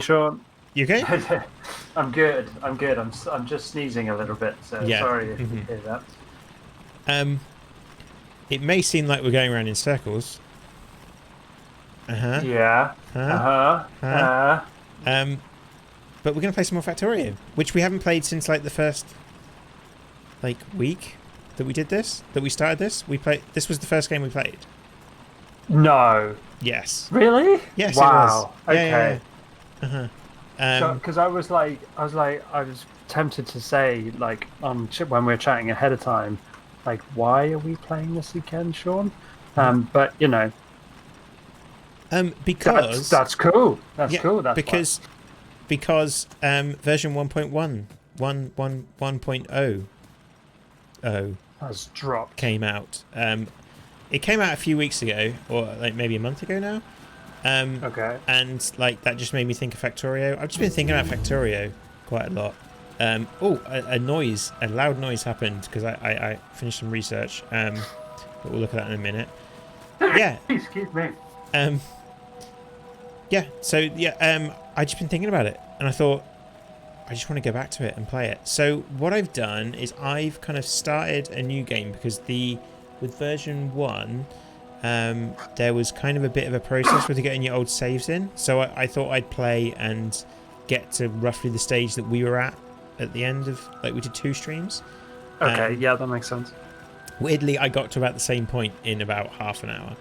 Sean. You okay? I'm good. I'm good. I'm just sneezing a little bit, so Yeah. sorry if you hmm hear that. Um, it may seem like we're going around in circles. Uh-huh. Yeah. Huh? Uh-huh. Huh? Um, but we're gonna play some more Factorio, which we haven't played since like the first like week that we did this, that we started this. We played. This was the first game we played. No. Yes. Really? Yes, it was. Wow. Yeah, yeah, Okay. yeah. Uh-huh. So, Um, because I was tempted to say, like, when we were chatting ahead of time, like, why are we playing this again, Sean? But because that's cool. That's yeah, cool. That's why. because version 1.1, 1.0 Has dropped. came out. It came out a few weeks ago, or like maybe a month ago now. Um, Okay. and like that just made me think of Factorio. I've just been thinking about Factorio quite a lot. A loud noise happened because I finished some research. But we'll look at that in a minute. Yeah. Excuse me. Um, yeah. So yeah. I just been thinking about it, and I thought I just want to go back to it and play it. So what I've done is I've kind of started a new game because with version 1, there was kind of a bit of a process with getting your old saves in. So I thought I'd play and get to roughly the stage that we were at the end of, like, we did 2 streams. Okay. Yeah, that makes sense. Weirdly, I got to about the same point in about half an hour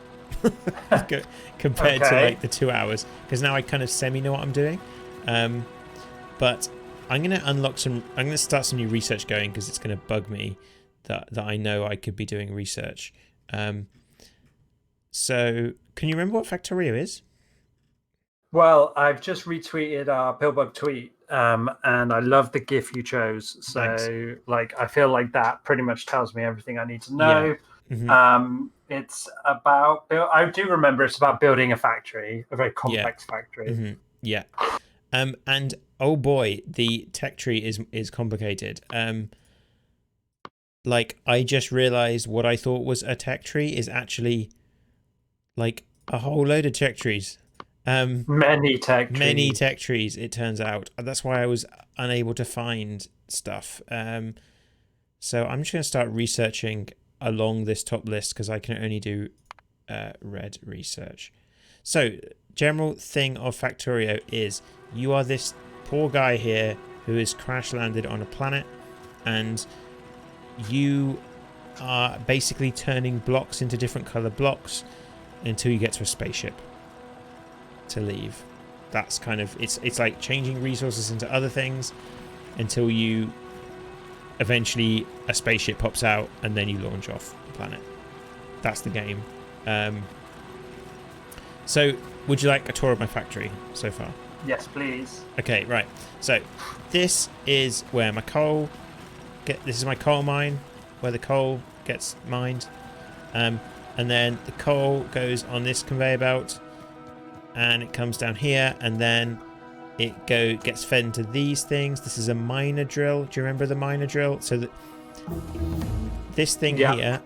compared to Okay. like the 2 hours, because now I kind of semi know what I'm doing. But I'm going to I'm going to start some new research going because it's going to bug me that I know I could be doing research. So, can you remember what Factorio is? Well, I've just retweeted our Pillbug tweet, and I love the GIF you chose. Thanks. So, like, I feel like that pretty much tells me everything I need to Yeah. know. hmm It's about. I do remember it's about building a factory, a very Yeah. complex factory. Yeah. And oh boy, the tech tree is complicated. Like I just realized what I thought was a tech tree is actually like a whole load of tech trees. Um, Many tech Many trees. tech trees, it turns out. That's why I was unable to find stuff. So I'm just going to start researching along this top list because I can only do red research. So, general thing of Factorio is you are this poor guy here who is crash landed on a planet, and you are basically turning blocks into different color blocks until you get to a spaceship to leave. That's kind of it's like changing resources into other things until you eventually a spaceship pops out and then you launch off the planet. That's the game. So would you like a tour of my factory so far? Yes, please. Okay, right. So this is where my coal this is my coal mine where the coal gets mined. And then the coal goes on this conveyor belt and it comes down here, and then it gets fed into these things. This is a miner drill. Do you remember the miner drill? So that this thing here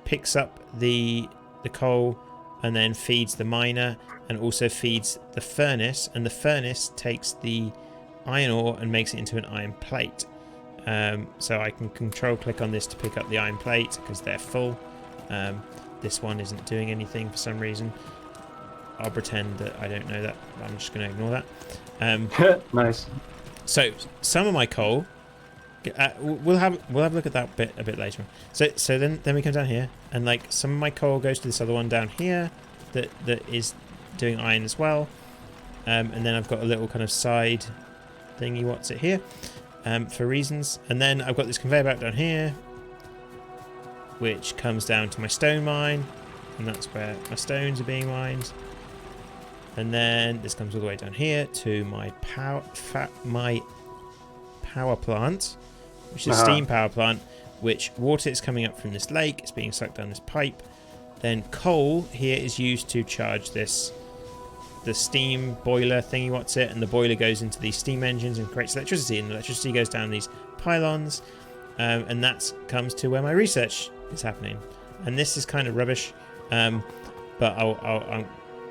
picks up the coal and then feeds the miner and also feeds the furnace, and the furnace takes the iron ore and makes it into an iron plate. So I can control click on this to pick up the iron plate because they're full. This one isn't doing anything for some reason. I'll pretend that I don't know that. I'm just going to ignore that. Nice. So some of my coal, we'll have a look at that a bit later. So then we come down here, and like some of my coal goes to this other one down here that is doing iron as well. And then I've got a little kind of side thingy. What's it here? For reasons. And then I've got this conveyor belt down here, which comes down to my stone mine, and that's where my stones are being mined. And then this comes all the way down here to my power plant, which is a steam power plant, which water is coming up from this lake. It's being sucked down this pipe. Then coal here is used to charge the steam boiler thingy, what's it? And the boiler goes into these steam engines and creates electricity, and the electricity goes down these pylons, and that comes to where my research is happening. And this is kind of rubbish, but I'll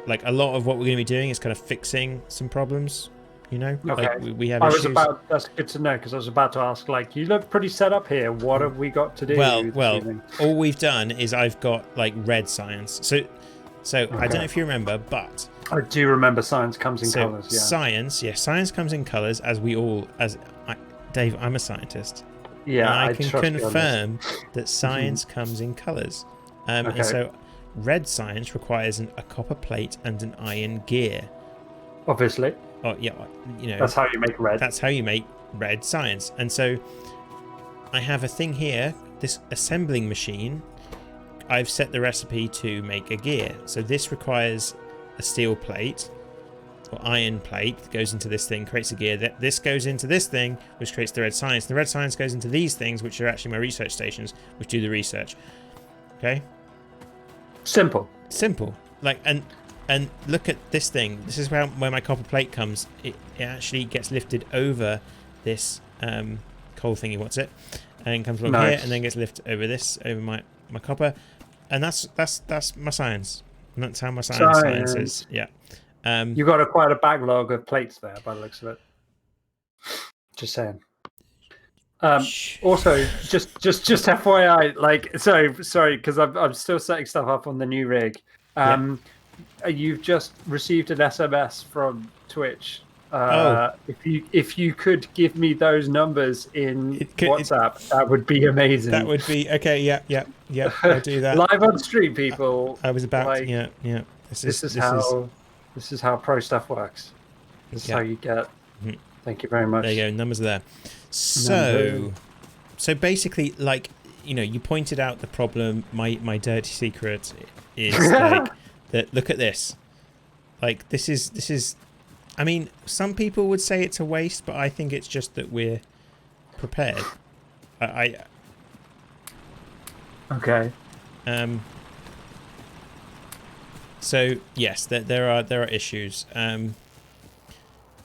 like a lot of what we're going to be doing is kind of fixing some problems You know, like Okay. we have issues. That's good to know because I was about to ask, like, you look pretty set up here. What have we got to do this Well, evening? all we've done is I've got like red science. So I don't know Okay. if you remember, but I do remember science comes in so colors, yeah. science, yeah, science comes in colors as we all as I, Dave, I'm a scientist, and Yeah, I I can trust you on this. confirm that science comes in colors. And Okay. so red science requires a copper plate and an iron gear. Obviously. Oh yeah, you know, That's how you make red. that's how you make red science. And so I have a thing here, this assembling machine. I've set the recipe to make a gear. So this requires a steel plate or iron plate that goes into this thing, creates a gear. This goes into this thing, which creates the red science. The red science goes into these things, which are actually my research stations, which do the research. Okay? Simple. Simple. Like, and look at this thing. This is where my copper plate comes. It actually gets lifted over this coal thingy. What's it? And comes along here, and then gets lifted over this, over my copper, and that's my science. And that's how my science is. Yeah. You got quite a backlog of plates there, by the looks of it. Just saying. Also, just FYI, like, so sorry because I'm still setting stuff up on the new rig. Yep. You've just received an SMS from Twitch. Oh, If you could give me those numbers in WhatsApp, that would be amazing. that would be okay. Yeah. I'll do that. Live on stream, people. I was about like, to, yeah. This is how pro stuff works. This is how you get. Thank you very much. There you go. Numbers are there. So basically, like, you know, you pointed out the problem. My dirty secret is like that. Look at this. Like, this is. I mean, some people would say it's a waste, but I think it's just that we're prepared. Okay. So yes, there are issues.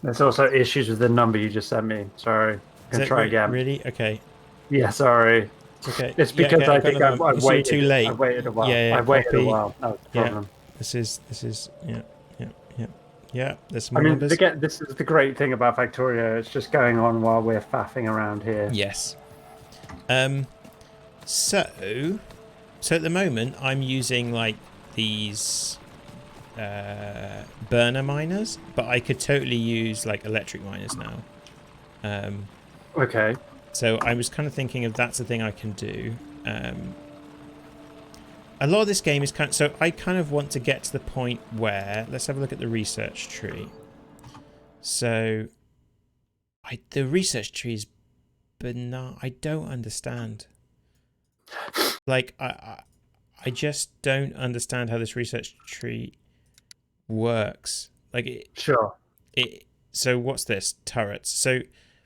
There's also issues with the number you just sent me. Sorry. I'm gonna try again. Really? Okay. Yeah, sorry. It's okay. It's because I think I've waited. too late. I waited a while. Yeah, I waited copy. a while. That was the problem. This is yeah. There's some I mean, numbers. this is the great thing about Factorio. It's just going on while we're faffing around here. Yes. So at the moment I'm using like these burner miners, but I could totally use like electric miners now. Okay. So I was kind of thinking if that's a thing I can do. A lot of this game is so I kind of want to get to the point where, let's have a look at the research tree. So the research tree is banal. I don't understand. Like I just don't understand how this research tree works. Like so what's this? Turrets. So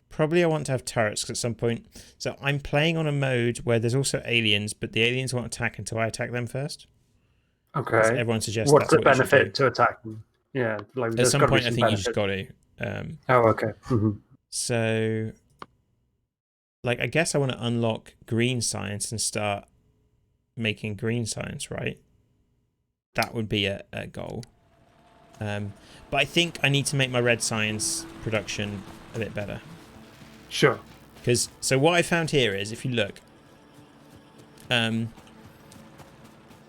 probably I want to have turrets at some point. So I'm playing on a mode where there's also aliens, but the aliens won't attack until I attack them first. Okay. Everyone suggests what's that's the what benefit to attack them? Yeah, like at some point I think you just got to. Oh, okay. So, like, I guess I want to unlock green science and start making green science, right? That would be a goal. But I think I need to make my red science production a bit better. Sure. Because, so what I found here is, if you look,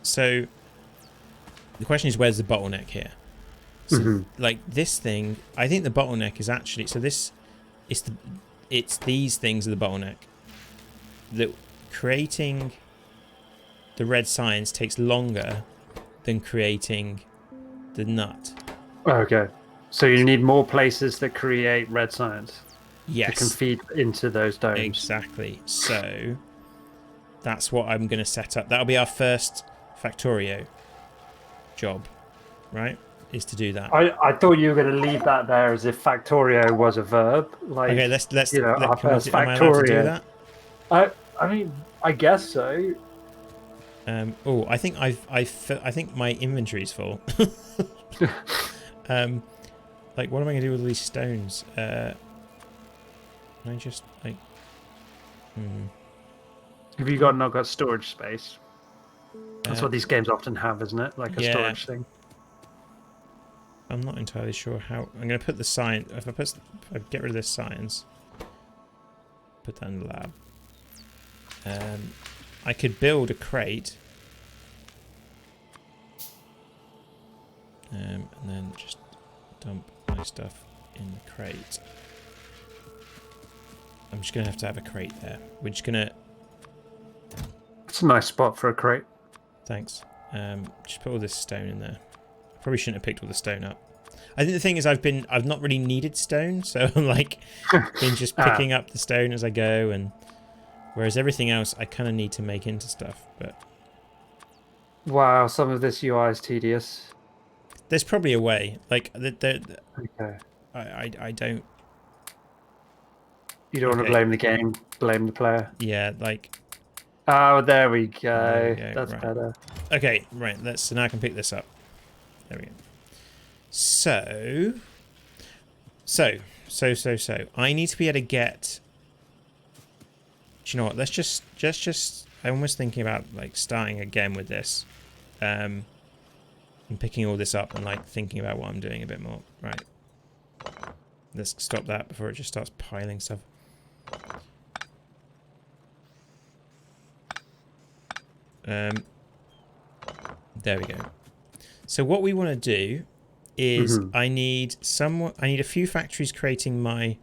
so the question is, where's the bottleneck here? So, like, this thing, I think the bottleneck is actually, so this, it's these things are the bottleneck. That creating the red science takes longer than creating the nut. Okay. So you need more places that create red science. Yes. To can feed into those domes. Exactly. So that's what I'm going to set up. That'll be our first Factorio job, right? Is to do that. I thought you were going to leave that there as if Factorio was a verb. Like, okay, let's our first am I allowed to do that? I mean, I guess so. Oh, I think I think my inventory's full. Like, what am I going to do with all these stones? Can I just like? Have you not got storage space? That's what these games often have, isn't it? Like a storage thing. I'm not entirely sure how. I'm going to put the science. If I get rid of this science, put that in the lab. I could build a crate. And then just dump my stuff in the crate. I'm just going to have a crate there. We're just going to... It's a nice spot for a crate. Thanks. Just put all this stone in there. Probably shouldn't have picked all the stone up. I think the thing is I've not really needed stone, so I'm like been just picking up the stone as I go, and whereas everything else I kind of need to make into stuff. But Wow, some of this UI is tedious. there's probably a way. Like Okay. I don't. You don't want to Okay. blame the game, blame the player. Yeah, like. Oh, there we There we go. go. That's Right. better. Okay. Right. So now I can pick this up. There we go. So. I need to be able to get. Do you know what? Let's just. I'm almost thinking about like starting again with this, and picking all this up and like thinking about what I'm doing a bit more. Right. Let's stop that before it just starts piling stuff. There we go. So what we want to do is I need a few factories creating my...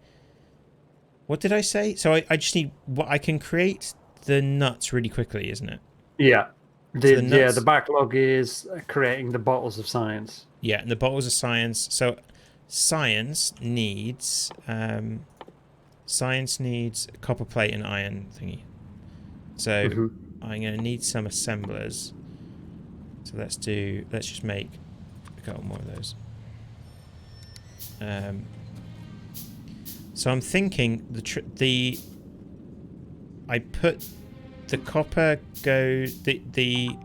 What did I say? So I just need... I can create the nuts really quickly, isn't it? Yeah. So the nuts, The backlog is creating the bottles of science. yeah, and the bottles of science. So science needs... science needs copper plate and iron thingy. So I'm going to need some assemblers. So let's just make a couple more of those. So I'm thinking I put the copper the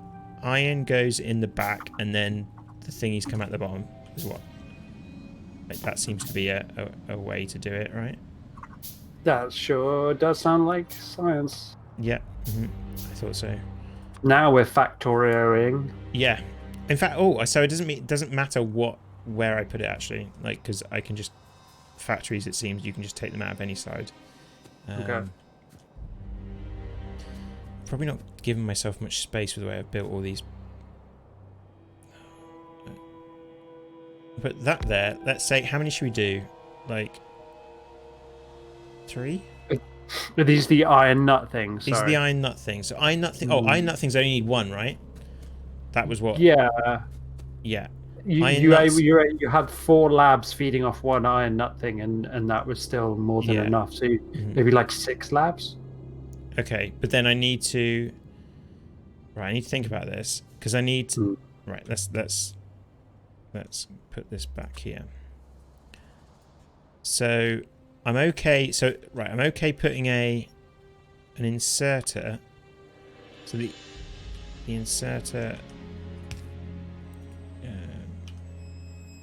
iron goes in the back, and then the thingies come out the bottom. Is what? Like, that seems to be a way to do it, right? That sure does sound like science. Yeah, I thought so. Now we're factorioing. Yeah. In fact, so it doesn't matter where I put it actually, like, because I can just factories. It seems you can just take them out of any side. Okay. Probably not giving myself much space with the way I've built all these. Put that there. Let's say, how many should we do? Like 3? Are these the iron nut things? These are the iron nut things. So iron nut Oh, iron nut things only need 1, right? That was what? Yeah. Yeah. You had 4 labs feeding off 1 iron nut thing, and that was still more than enough. So maybe like 6 labs. Okay, but then I need to. Right, I need to think about this because I need. Right, let's put this back here. So I'm okay. So right, I'm okay putting an inserter. So the inserter.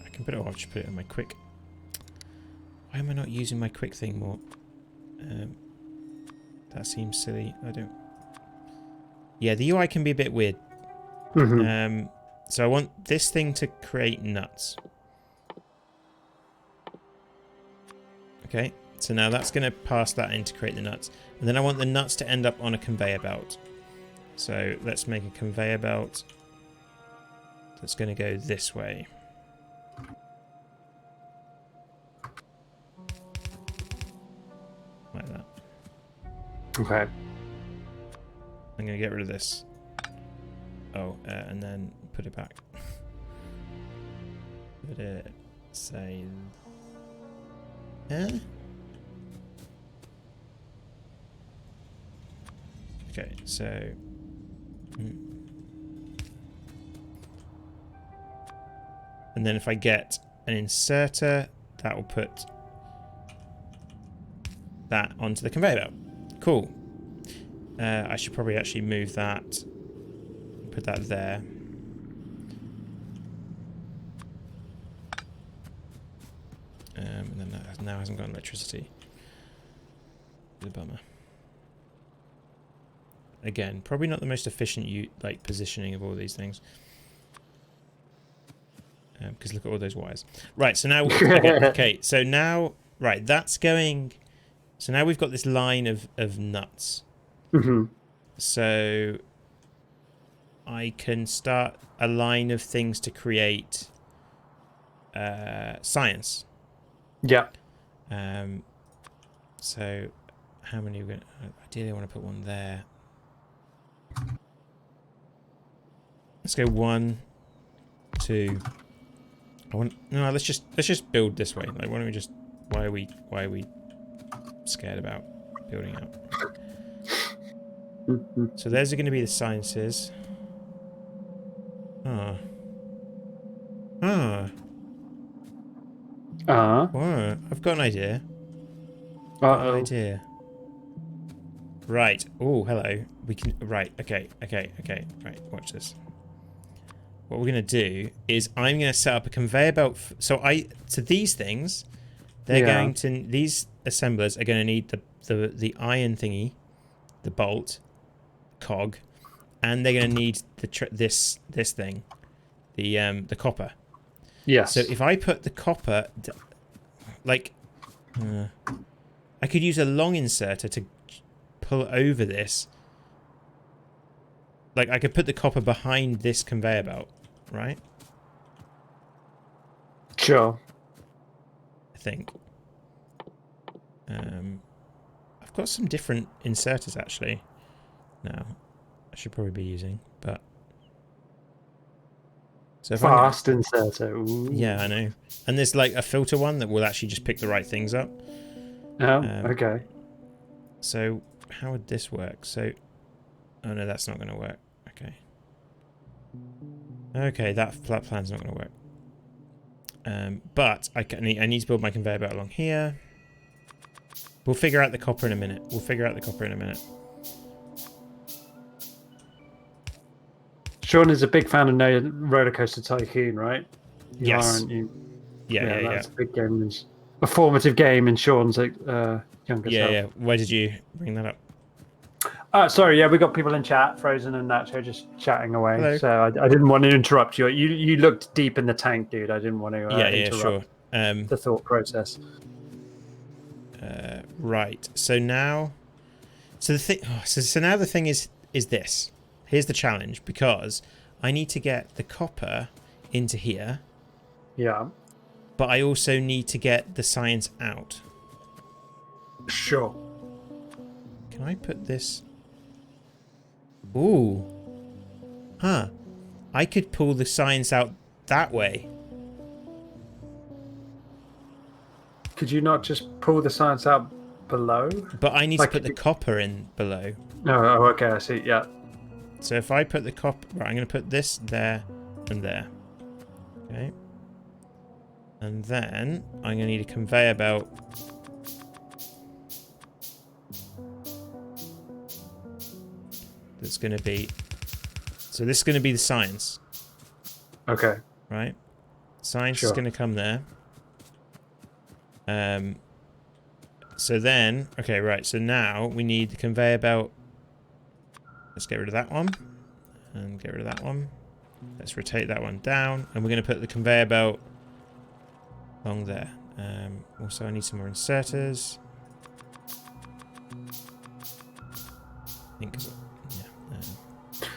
I can put it. I'll just put it in my quick. Why am I not using my quick thing more? That seems silly. I don't. Yeah, the UI can be a bit weird. So I want this thing to create nuts. Okay, so now that's going to pass that in to create the nuts. And then I want the nuts to end up on a conveyor belt. So let's make a conveyor belt that's going to go this way. Like that. Okay. I'm going to get rid of this. Oh, and then put it back. Put it, say... Okay, so... And then if I get an inserter, that will put that onto the conveyor belt. Cool. I should probably actually move that, put that there. And then that now hasn't got electricity. It's a bummer. Again, probably not the most efficient positioning of all these things. because look at all those wires. Right, so now okay, so now right, that's going. So now we've got this line of nuts. So I can start a line of things to create science. Yeah. So how many are we going to... Ideally I want to put one there. Let's go 1, 2. Let's just build this way. Like, why don't we just... Why are we scared about building out? So those are going to be the sciences. Whoa. I've got an idea. Right. Oh, hello. We can... Right. Okay. Right. Watch this. What we're going to do is I'm going to set up a conveyor belt. So these things, they're going to... These assemblers are going to need the iron thingy, the bolt, cog, and they're going to need this thing, the copper. Yes. So if I put the copper... Like... I could use a long inserter to pull over this. Like, I could put the copper behind this conveyor belt, right? Sure. I think. I've got some different inserters, actually. Now, I should probably be using, but... So if Fast inserter. Ooh. Yeah, I know. And there's, like, a filter one that will actually just pick the right things up. Oh, okay. So, how would this work? So... Oh, no, that's not going to work. Okay. Okay, that plan's not going to work. But I need to build my conveyor belt along here. We'll figure out the copper in a minute. Sean is a big fan of No Roller Coaster Tycoon, right? You Yes. aren't you? Yeah. That's a big game. A formative game in Sean's younger self. Yeah. Why did you bring that up? Sorry, yeah, we got people in chat, Frozen and Nacho, just chatting away. Hello. So I didn't want to interrupt you. You looked deep in the tank, dude. I didn't want to interrupt the thought process. Right. So now, so the thing. So now the thing is this. Here's the challenge, because I need to get the copper into here. Yeah. But I also need to get the science out. Sure. Can I put this? Ooh. Huh. I could pull the science out that way. Could you not just pull the science out below? But I need to put the copper in below. Oh, okay, I see, yeah. So if I put the copper... Right, I'm going to put this there and there. Okay. And then I'm going to need a conveyor belt. That's going to be... So this is going to be the science. Okay. Right? Science is going to come there. So then... Okay, right. So now we need the conveyor belt. Let's get rid of that one. And get rid of that one. Let's rotate that one down. And we're going to put the conveyor belt along there. Also, I need some more inserters. I think...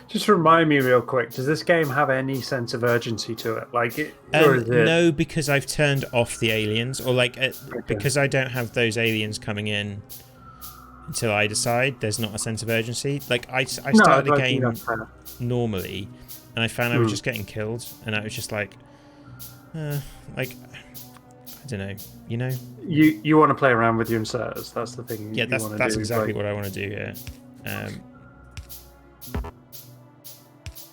Just remind me real quick, does this game have any sense of urgency to it? Like, or is it... No, because I've turned off the aliens. Or, like, because I don't have those aliens coming in until I decide, there's not a sense of urgency. Like, I started the game normally, and I found I was just getting killed, and I was just like, I don't know, you know? You want to play around with your inserters, that's the thing. Yeah, that's exactly what I want to do here.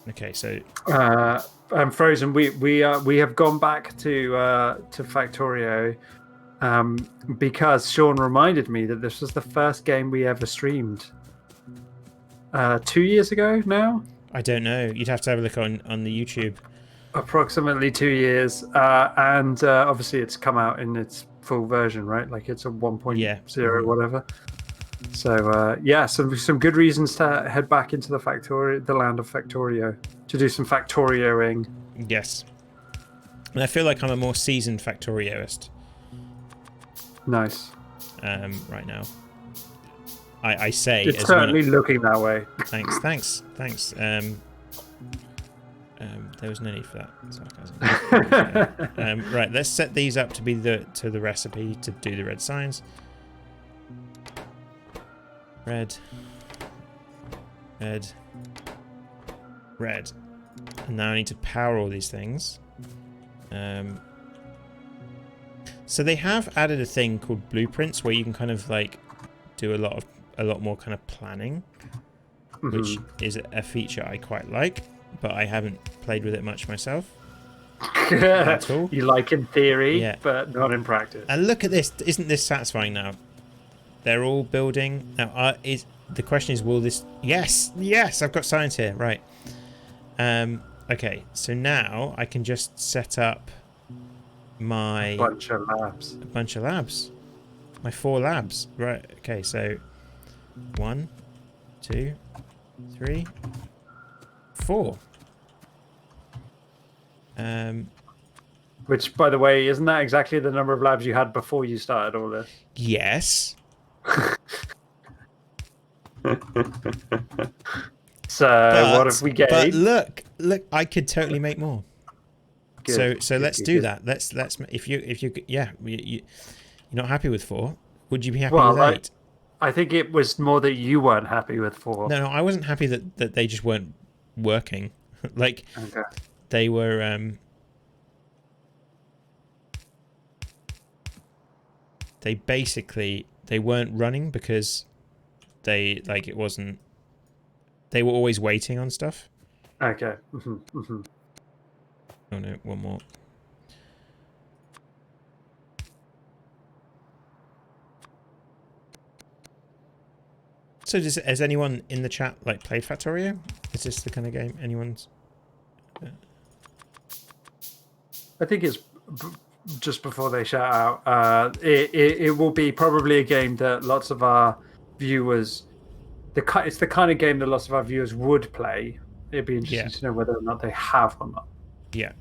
Okay, so... Frozen, we have gone back to Factorio because Sean reminded me that this was the first game we ever streamed 2 years ago now. I don't know. You'd have to have a look on the YouTube. Approximately 2 years, and obviously it's come out in its full version, right? Like it's a 1.0 whatever. So yeah, some good reasons to head back into the land of Factorio, to do some Factorioing. Yes. And I feel like I'm a more seasoned Factorioist Nice. right now. I say It's as certainly one. looking that way. Thanks. There was no need for that sarcasm. Right, let's set these up to be the recipe to do the red signs. Red. And now I need to power all these things. So they have added a thing called blueprints where you can kind of like do a lot more kind of planning, which is a feature I quite like, but I haven't played with it much myself. At all. You like in theory, Yeah. but not in practice. And look at this! Isn't this satisfying now? They're all building now. The question is, will this? Yes, I've got science here, right? Okay, so now I can just set up my A bunch of labs. My 4 labs, right? Okay, so 1, 2, 3, 4. Which, by the way, isn't that exactly the number of labs you had before you started all this? Yes. So what if we get? But look, I could totally make more. Good, So good, let's good, do good. that. Let's if you you're not happy with 4. Would you be happy with 8? I think it was more that you weren't happy with 4. No, I wasn't happy that they just weren't working. Like Okay. they were they weren't running because they were always waiting on stuff. Okay. Oh no, one more. So has anyone in the chat like played Factorio? Is this the kind of game anyone's? I think it's just before they shout out. It will be probably a game that lots of our viewers. It's the kind of game that lots of our viewers would play. It'd be interesting to know whether or not they have or not. Yeah.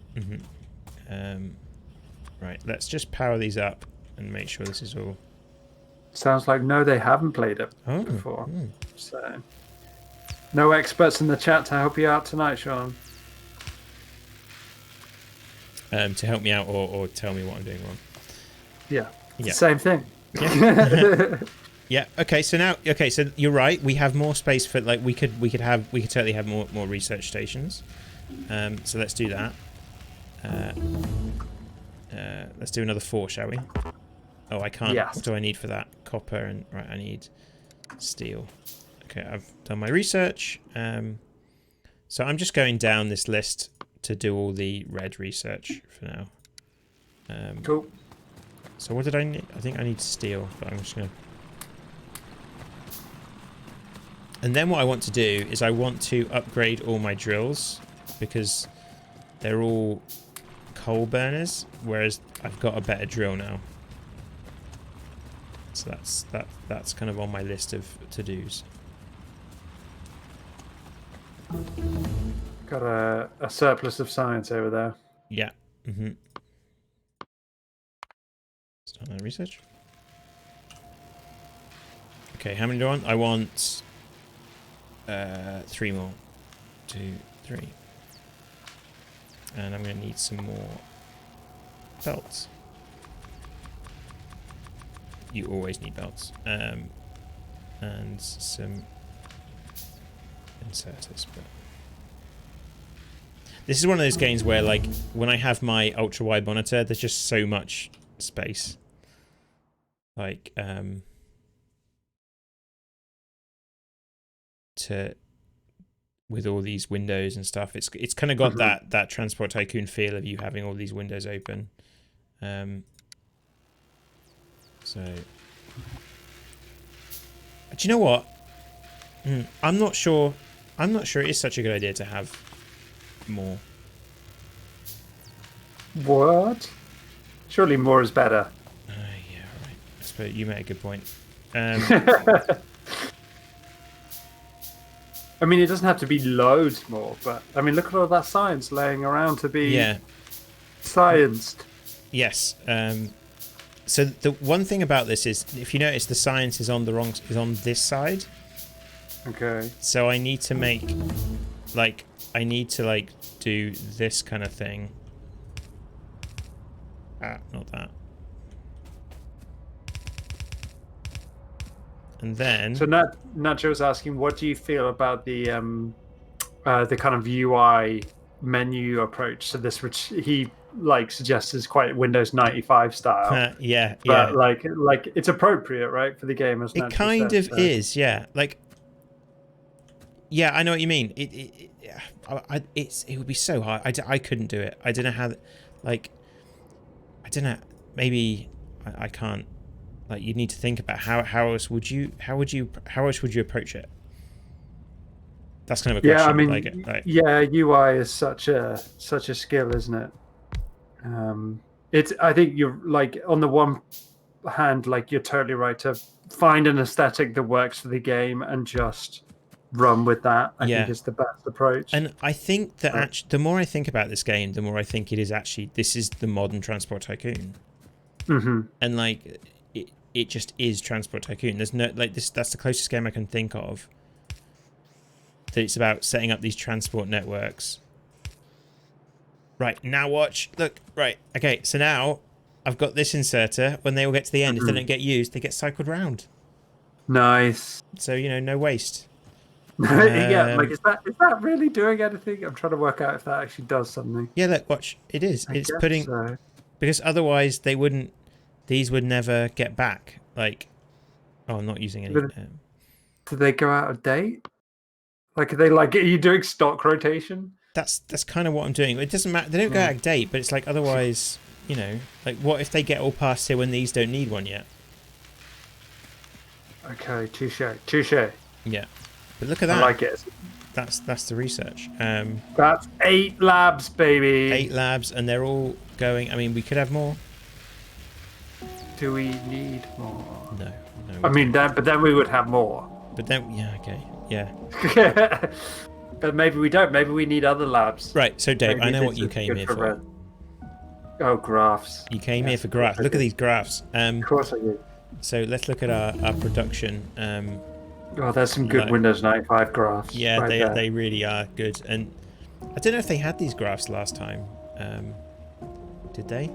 Right. Let's just power these up and make sure this is all. Sounds like no, they haven't played it before. So, no experts in the chat to help you out tonight, Sean. To help me out or tell me what I'm doing wrong. Yeah. Same thing. Yeah. Yeah. Okay. So you're right. We have more space for like we could totally have more research stations. So let's do that. Let's do another 4, shall we? Oh, I can't. Yes. What do I need for that? Copper and right. I need steel. Okay, I've done my research. So I'm just going down this list to do all the red research for now. Cool. So what did I need? I think I need steel, but I'm just gonna. And then what I want to do is I want to upgrade all my drills because they're all coal burners, whereas I've got a better drill now. So that's kind of on my list of to-dos. Got a surplus of science over there. Yeah. Start my research. Okay, how many do I want? I want 3 more. 2, 3. And I'm going to need some more belts. You always need belts. And some inserters. But this is one of those games where, like, when I have my ultra-wide monitor, there's just so much space. Like, with all these windows and stuff, it's kind of got that Transport Tycoon feel of you having all these windows open. So, do you know what? I'm not sure it is such a good idea to have more. What? Surely more is better. Yeah, right. I suppose you made a good point. I mean, it doesn't have to be loads more, but I mean, look at all that science laying around to be Scienced. Yes. So the one thing about this is, if you notice, the science is on this side. Okay. So I need to make, like, do this kind of thing. Not that. And then... So Nacho's asking, what do you feel about the kind of UI menu approach to this, which he suggests is quite Windows 95 style. Yeah, but yeah. like it's appropriate, right, for the game, as It Nacho kind said, of is, yeah. Like, yeah, I know what you mean. It would be so hard. I couldn't do it. I don't know how. Like, I don't know. Maybe I can't. Like, you need to think about how else would you approach it? That's kind of a question. Yeah, I mean, yeah, UI is such a skill, isn't it? It's. I think you're like, on the one hand, like, you're totally right to find an aesthetic that works for the game and just run with that. I think is the best approach. And I think that the more I think about this game, the more I think this is the modern Transport Tycoon. Mm-hmm. And like, it just is Transport Tycoon. There's no, like, this. That's the closest game I can think of. That it's about setting up these transport networks. Right, now watch. Look, right. Okay, so now I've got this inserter. When they all get to the end, if they don't get used, they get cycled round. Nice. So, no waste. Yeah, like, is that really doing anything? I'm trying to work out if that actually does something. Yeah, look, watch. It is. It's putting... So. Because otherwise they wouldn't... These would never get back. Like... Oh, I'm not using any... Do they go out of date? Like, are you doing stock rotation? That's kind of what I'm doing. It doesn't matter. They don't go out of date, but it's like, otherwise, like, what if they get all past here when these don't need one yet? Okay, touche. Yeah. But look at that. I like it. That's the research. That's 8 labs, baby. 8 labs, and they're all going... I mean, we could have more. Do we need more? No. I mean, but then we would have more. But then, yeah, okay, yeah. But maybe we don't. Maybe we need other labs. Right, so Dave, I know what you came here for. Oh, graphs. You came here for graphs. Look at these graphs. Of course I did. So let's look at our production. Oh, there's some good Windows 95 graphs. Yeah, right they really are good. And I don't know if they had these graphs last time. Did they?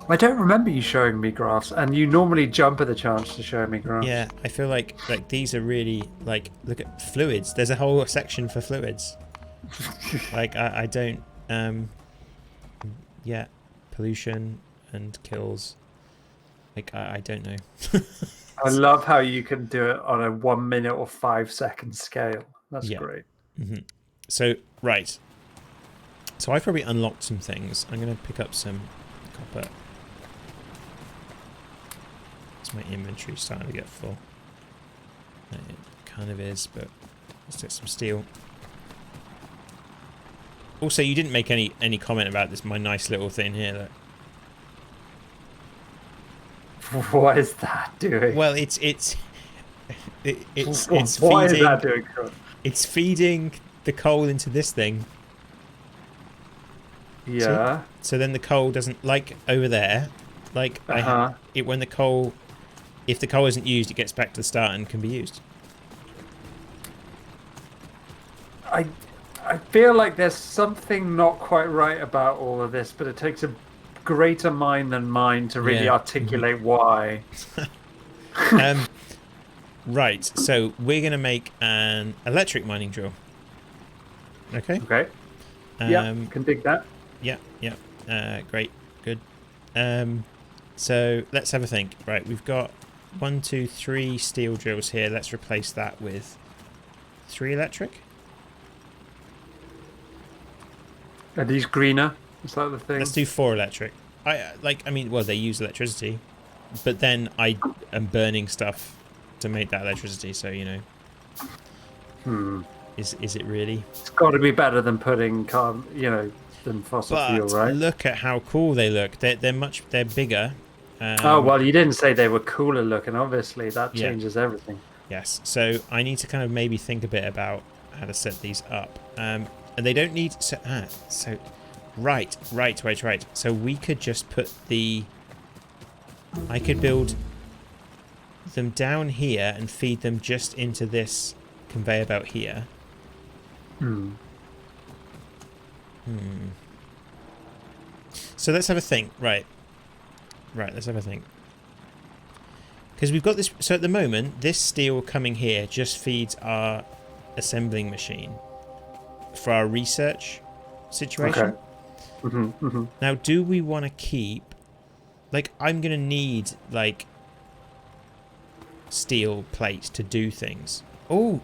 I don't remember you showing me graphs, and you normally jump at the chance to show me graphs. Yeah, I feel like these are really, like, look at fluids. There's a whole section for fluids. Like, I don't, yeah, pollution and kills. Like, I don't know. I love how you can do it on a 1 minute or 5 second scale. That's great. Mm-hmm. So, right. So I've probably unlocked some things. I'm going to pick up some copper. My inventory starting to get full. It kind of is, but let's get some steel. Also, you didn't make any comment about this, my nice little thing here. Look. What is that doing? Well, it's what feeding. Is that doing? It's feeding the coal into this thing. Yeah. So then the coal doesn't, like over there, like when the coal. If the coal isn't used, it gets back to the start and can be used. I feel like there's something not quite right about all of this, but it takes a greater mind than mine to really articulate why. Right, so we're going to make an electric mining drill. Okay? Okay. Yeah, can dig that. Yeah. Great. Good. So let's have a think. Right, we've got 1, 2, 3 steel drills here. Let's replace that with 3 electric. Are these greener? Is that the thing? Let's do 4 electric. I mean, well, they use electricity, but then I am burning stuff to make that electricity. So is it really? It's got to be better than putting than fossil fuel, right? Look at how cool they look. They're bigger. Oh, well, you didn't say they were cooler looking. Obviously, that changes everything. Yes, so I need to kind of maybe think a bit about how to set these up. And they don't need... So Right. So we could just put the... I could build them down here and feed them just into this conveyor belt here. So let's have a think. Right, let's have a think. Because we've got this... So at the moment, this steel coming here just feeds our assembling machine for our research situation. Okay. Now, do we want to keep... Like, I'm going to need, like, steel plates to do things. Oh!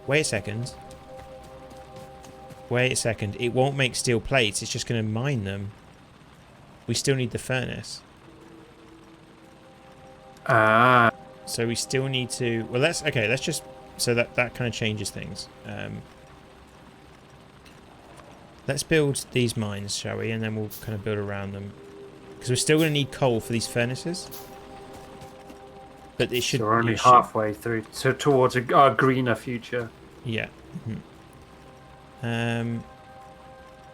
Wait a second. It won't make steel plates. It's just going to mine them. We still need the furnace. Ah. So we still need to... Well, let's... Okay, let's just... So that kind of changes things. Let's build these mines, shall we? And then we'll kind of build around them. Because we're still going to need coal for these furnaces. But it should... So we're only halfway through, so towards our greener future. Yeah.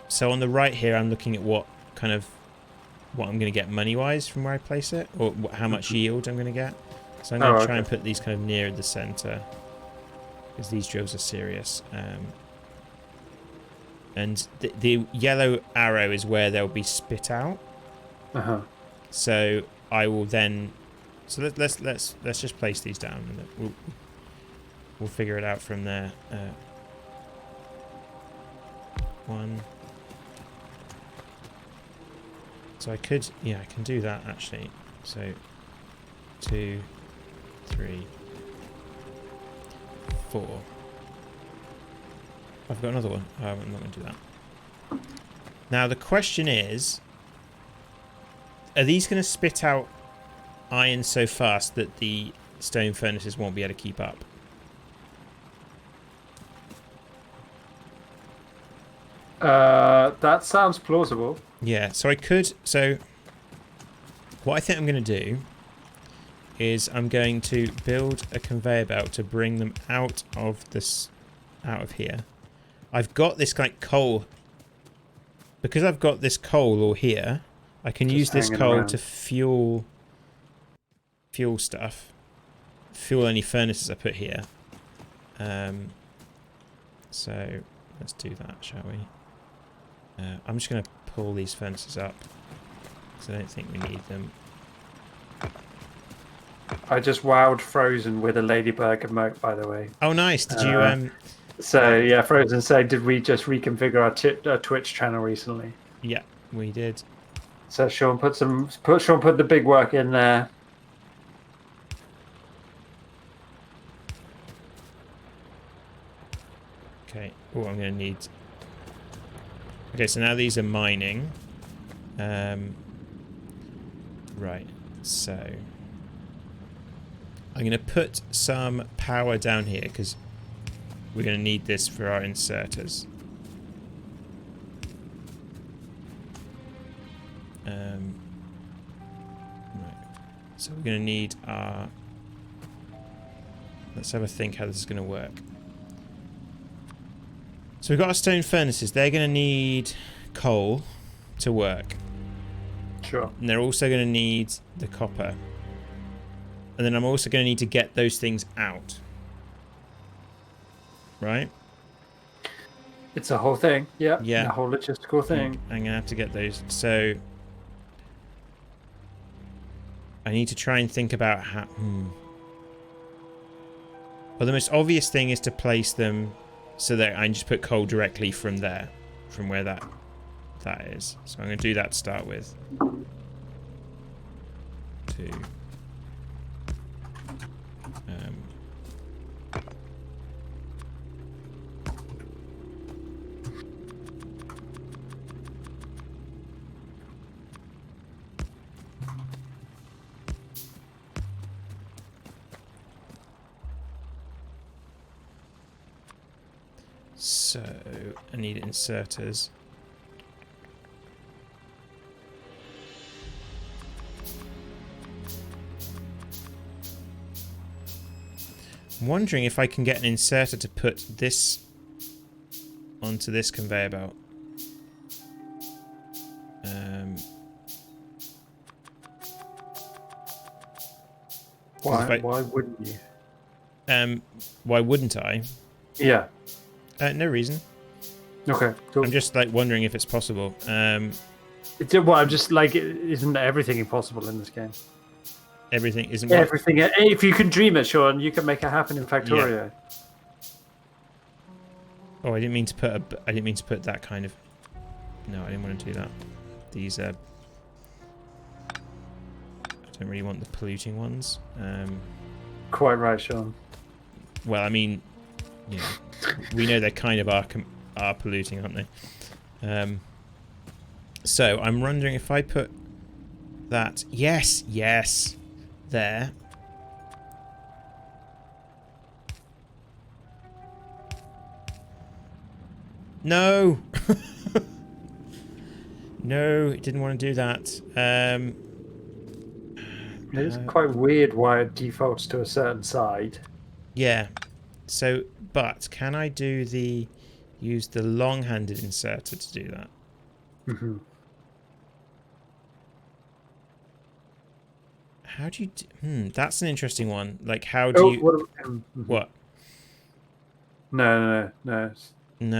So on the right here, I'm looking at what I'm going to get money-wise from where I place it, or how much yield I'm going to get. So I'm going to try and put these kind of near the center, because these drills are serious. And the yellow arrow is where they'll be spit out. So I will then... So let's just place these down, and we'll figure it out from there. One. So I could... Yeah, I can do that, actually. So 2, 3, 4. I've got another one. Oh, I'm not going to do that. Now, the question is... Are these going to spit out iron so fast that the stone furnaces won't be able to keep up? That sounds plausible. Yeah, so I could... So, what I think I'm going to do is I'm going to build a conveyor belt to bring them out of this... Out of here. I've got this like coal... Because I've got this coal all here... I can use this coal to fuel stuff. Fuel any furnaces I put here. So let's do that, shall we? I'm just going to pull these furnaces up because I don't think we need them. I just wowed Frozen with a ladybird emote, by the way. Oh, nice! Did you? So yeah, Frozen said, "Did we just reconfigure our Twitch channel recently?" Yeah, we did. So Sean put the big work in there. Okay. Oh, I'm going to need... Okay, so now these are mining. Right. So I'm going to put some power down here because we're going to need this for our inserters. Right. So we're going to need our... Let's have a think how this is going to work. So we've got our stone furnaces. They're going to need coal to work. Sure. And they're also going to need the copper. And then I'm also going to need to get those things out. Right? It's a whole thing. Yeah. Yeah. A whole logistical thing. I'm going to have to get those. So I need to try and think about how... Well, the most obvious thing is to place them so that I can just put coal directly from there, from where that is. So I'm going to do that to start with. 2. So I need inserters. I'm wondering if I can get an inserter to put this onto this conveyor belt. Why wouldn't you? Why wouldn't I? Yeah. No reason. Okay. Cool. I'm just like wondering if it's possible. Well, I'm just like, isn't everything impossible in this game? Everything isn't what? Everything. If you can dream it, Sean, you can make it happen in Factorio. Oh, I didn't mean to put that kind of. No, I didn't want to do that. These I don't really want the polluting ones. Quite right, Sean. Well, I mean, you know, we know they kind of are polluting, aren't they? So I'm wondering if I put that. Yes, there. No. No, it didn't want to do that. It's quite weird why it defaults to a certain side. Yeah. So, but can I use the long-handed inserter to do that? Mm-hmm. How do you that's an interesting one. Like, how do you... What? No. No,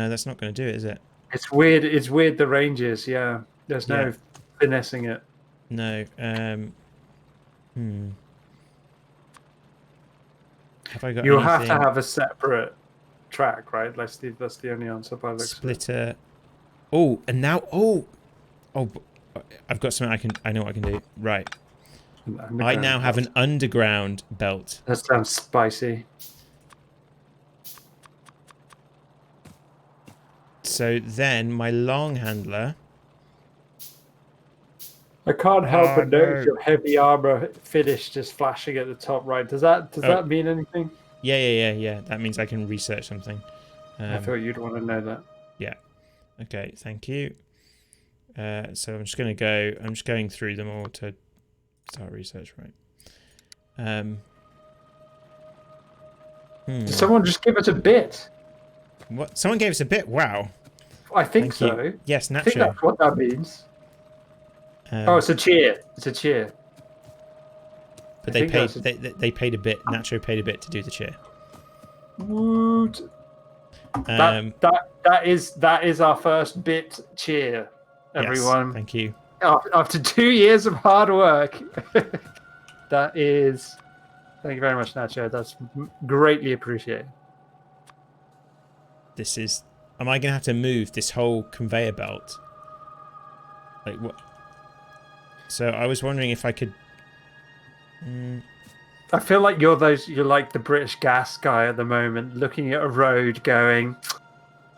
that's not going to do it, is it? It's weird. It's weird, the ranges, yeah. There's no finessing it. No. Have I got You'll anything? have to have a separate track, right? That's the only answer by looks. Splitter. Oh, and now... Oh, I've got something I know what I can do. Right. I now have an underground belt. That sounds spicy. So then my long handler... I can't help but notice your heavy armor finish just flashing at the top right. Does that mean anything? Yeah. That means I can research something. I thought you'd want to know that. Yeah. Okay, thank you. So I'm just going through them all to start research, right? Did someone just give us a bit? What? Someone gave us a bit? Wow. I think Thank so. You. Yes, I naturally. think that's what that means. Oh, it's a cheer. It's a cheer. But they paid a bit. Nacho paid a bit to do the cheer. Woot. That is our first bit cheer, everyone. Yes, thank you. After 2 years of hard work, that is. Thank you very much, Nacho. That's greatly appreciated. This is. Am I going to have to move this whole conveyor belt? Like what? So I was wondering if I could. I feel like you're like the British gas guy at the moment, looking at a road, going,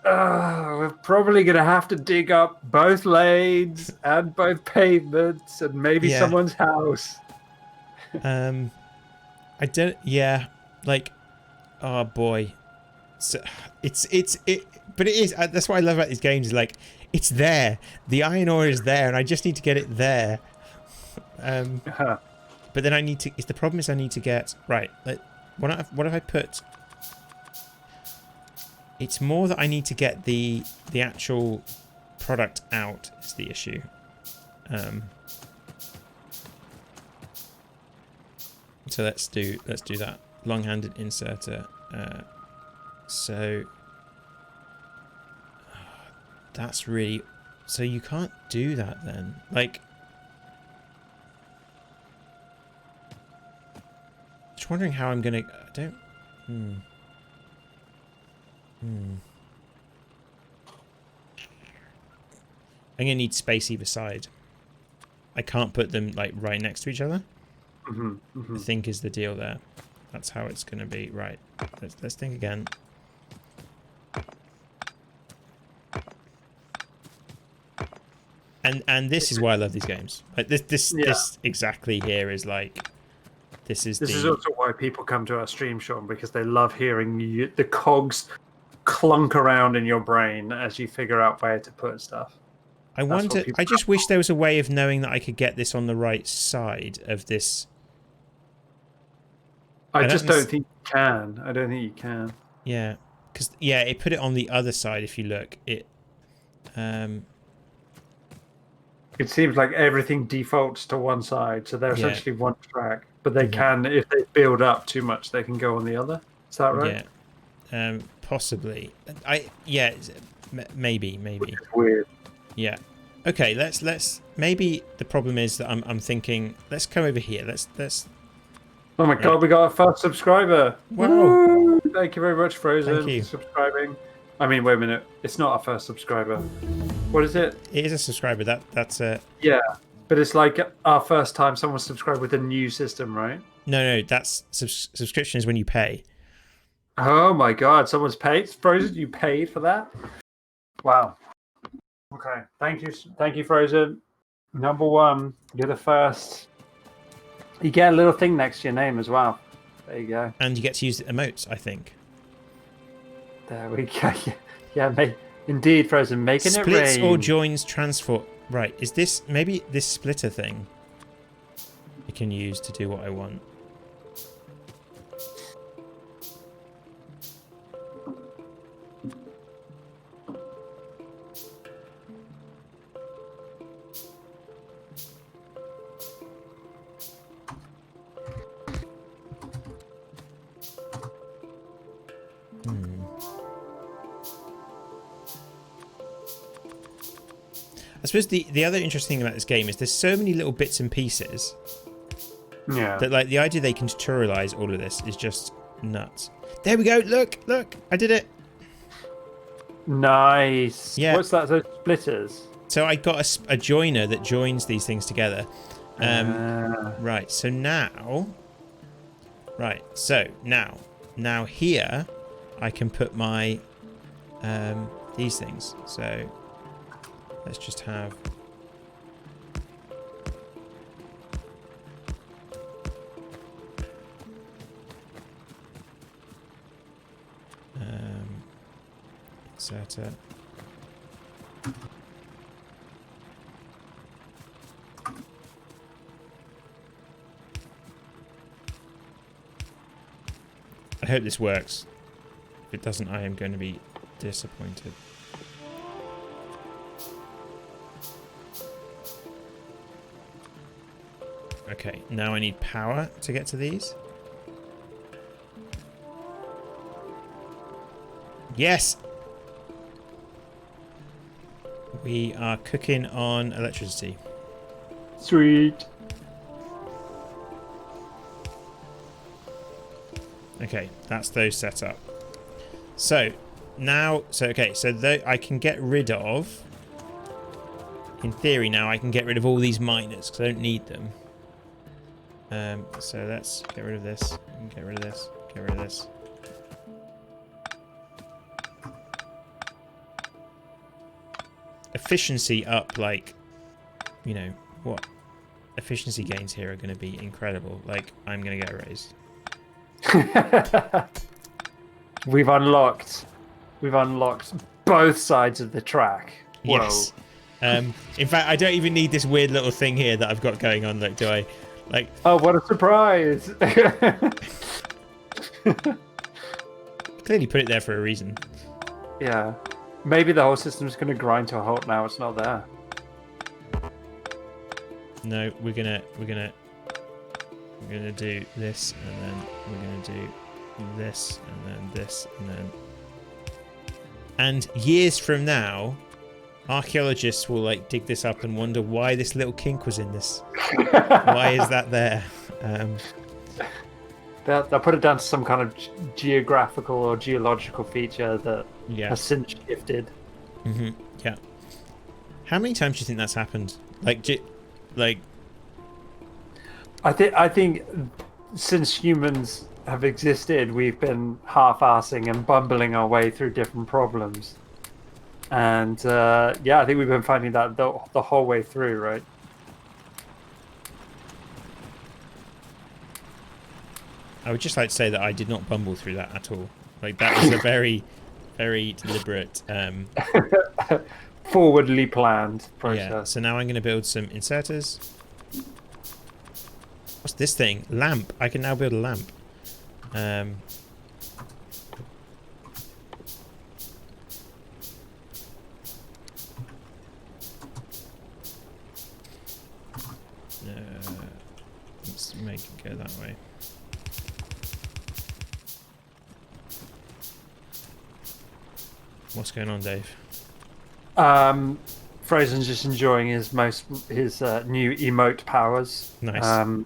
"We're probably going to have to dig up both lanes and both pavements and maybe someone's house." I don't. Yeah, like, oh boy, so but it is. That's what I love about these games. Is like, it's there. The iron ore is there, and I just need to get it there. But then I need to. The problem is I need to get right. Like, what have I put? It's more that I need to get the actual product out is the issue. So let's do that. Long-handed inserter. So that's really. So you can't do that then. Like. Just wondering how I'm gonna. I don't. I'm gonna need space either side. I can't put them like right next to each other. I think is the deal there. That's how it's gonna be. Right. Let's think again. And this is why I love these games. Like this exactly here is like. This is also why people come to our stream, Sean, because they love hearing the cogs clunk around in your brain as you figure out where to put stuff. I just wish there was a way of knowing that I could get this on the right side of this. I just don't think you can. I don't think you can. Yeah, because it put it on the other side. If you look, it seems like everything defaults to one side, so they're essentially one track. but they can, if they build up too much, they can go on the other. Is that right? Yeah, possibly. Maybe. Which is weird. Yeah. Okay, let's maybe the problem is that I'm thinking let's come over here. Let's Oh my god, we got our first subscriber. Wow. Woo! Thank you very much, Frozen, Thank you. for subscribing. I mean, wait a minute. It's not our first subscriber. What is it? It is a subscriber. That's a Yeah, but it's like our first time someone subscribed with a new system, right? no. That's subscription is when you pay. Oh my god, someone's paid. Frozen, you paid for that? Wow. Okay, thank you, Frozen. Number one, you're the first. You get a little thing next to your name as well. There you go. And you get to use the emotes, I think. There we go. Yeah, indeed, Frozen, making it rain. Splits or joins transfer. Right, is this maybe this splitter thing I can use to do what I want? I suppose the other interesting thing about this game is there's so many little bits and pieces. Yeah. That like the idea they can tutorialize all of this is just nuts. There we go. Look, I did it. Nice. Yeah. What's that? Those splitters. So I got a joiner that joins these things together. Right. So now. Right. So now here, I can put my these things. So let's just have. Inserter. I hope this works. If it doesn't, I am going to be disappointed. Okay, now I need power to get to these. Yes! We are cooking on electricity. Sweet. Okay, that's those set up. So, now... So, okay, so I can get rid of... In theory now, I can get rid of all these miners, because I don't need them. So let's get rid of this, get rid of this, get rid of this. Efficiency up, like, you know, what? Efficiency gains here are going to be incredible. Like, I'm going to get a raise. We've unlocked both sides of the track. Whoa. Yes. In fact, I don't even need this weird little thing here that I've got going on. Like, do I? Like, oh, what a surprise! Clearly put it there for a reason. Yeah. Maybe the whole system's going to grind to a halt now. It's not there. No, we're gonna do this, and then we're gonna do this, and then this, and then. And years from now, archaeologists will like dig this up and wonder why this little kink was in this. Why is that there? They'll put it down to some kind of geographical or geological feature that has since shifted. Mm-hmm. Yeah. How many times do you think that's happened? Like. I think since humans have existed, we've been half-assing and bumbling our way through different problems. And yeah, I think we've been finding that the whole way through, right? I would just like to say that I did not bumble through that at all. Like, that was a very, very deliberate... forwardly planned process. Yeah, so now I'm going to build some inserters. What's this thing? Lamp. I can now build a lamp. make it go that way. What's going on, Dave? Frozen's just enjoying his new emote powers. Nice.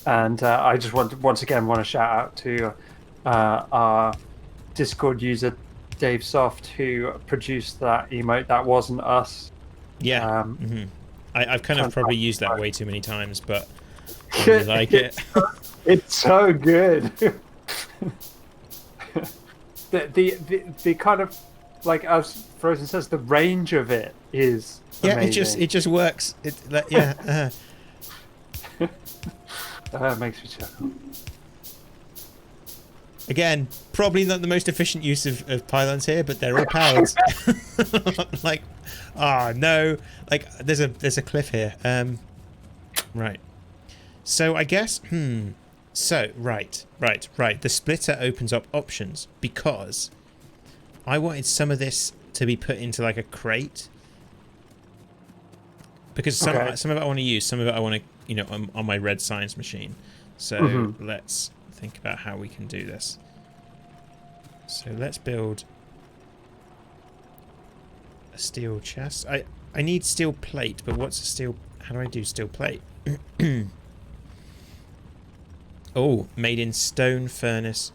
And I just once again want to shout out to our Discord user Dave Soft, who produced that emote. That wasn't us. Yeah. I've kind of probably used that way too many times, but I really like it. It's so good. the kind of, like as Frozen says, the range of it is amazing. it just works. Yeah. It makes me chuckle. Again, probably not the most efficient use of pylons here, but they're all powered. Like, no, like there's a cliff here. Right. So I guess, So right. The splitter opens up options because I wanted some of this to be put into like a crate. Because some of it I want to use, some of it I want to, on my red science machine. So let's think about how we can do this. So let's build a steel chest. I need steel plate, but what's a steel? How do I do steel plate? Oh, made in stone furnace.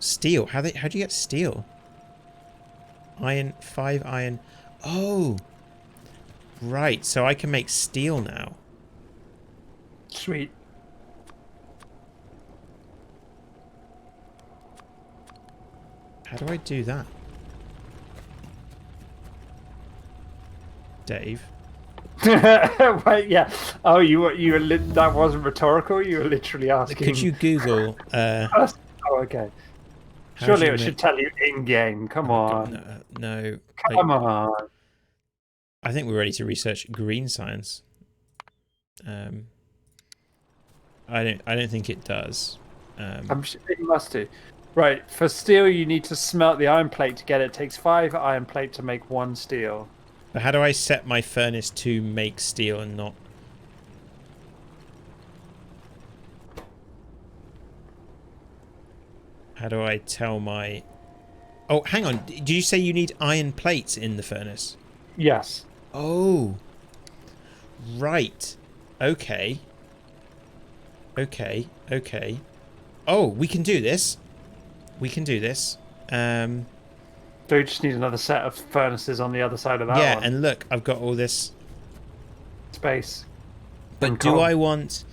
Steel. How do you get steel? Iron, 5 iron. Oh, right. So I can make steel now. Sweet. How do I do that? Dave? Wait, yeah. Oh, that wasn't rhetorical. You were literally asking. Could you Google? Oh, okay. Surely it should tell you in game. Come on. God, no. Come on. I think we're ready to research green science. I don't think it does. I'm sure it must do. Right. For steel, you need to smelt the iron plate to get it. It takes 5 iron plate to make 1 steel. But how do I set my furnace to make steel and not? How do I tell my... Oh, hang on. Did you say you need iron plates in the furnace? Yes. Oh. Right. Okay. Oh, we can do this. So you just need another set of furnaces on the other side of that one. Yeah, and look, I've got all this space. But do I want...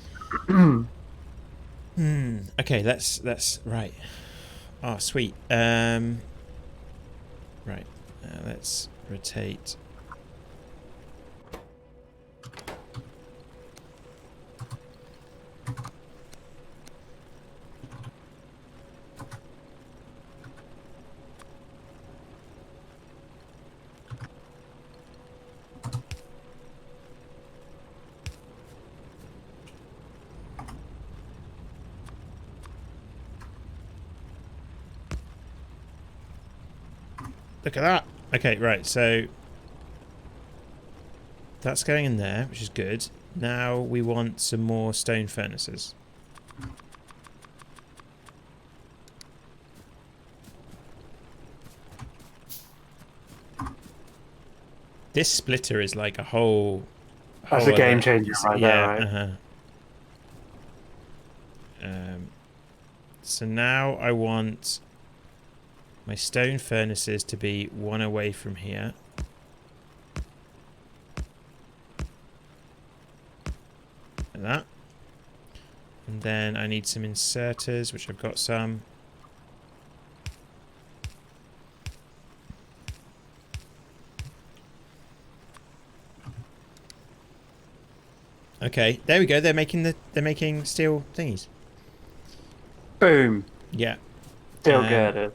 Okay, that's right. Oh, sweet. Right. Let's rotate. Look at that. Okay, right, so that's going in there, which is good. Now we want some more stone furnaces. This splitter is like a whole That's a game changer right there, right? So now I want my stone furnaces to be one away from here. Like that. And then I need some inserters, which I've got some. Okay, there we go. They're making steel thingies. Boom. Yeah. Still good.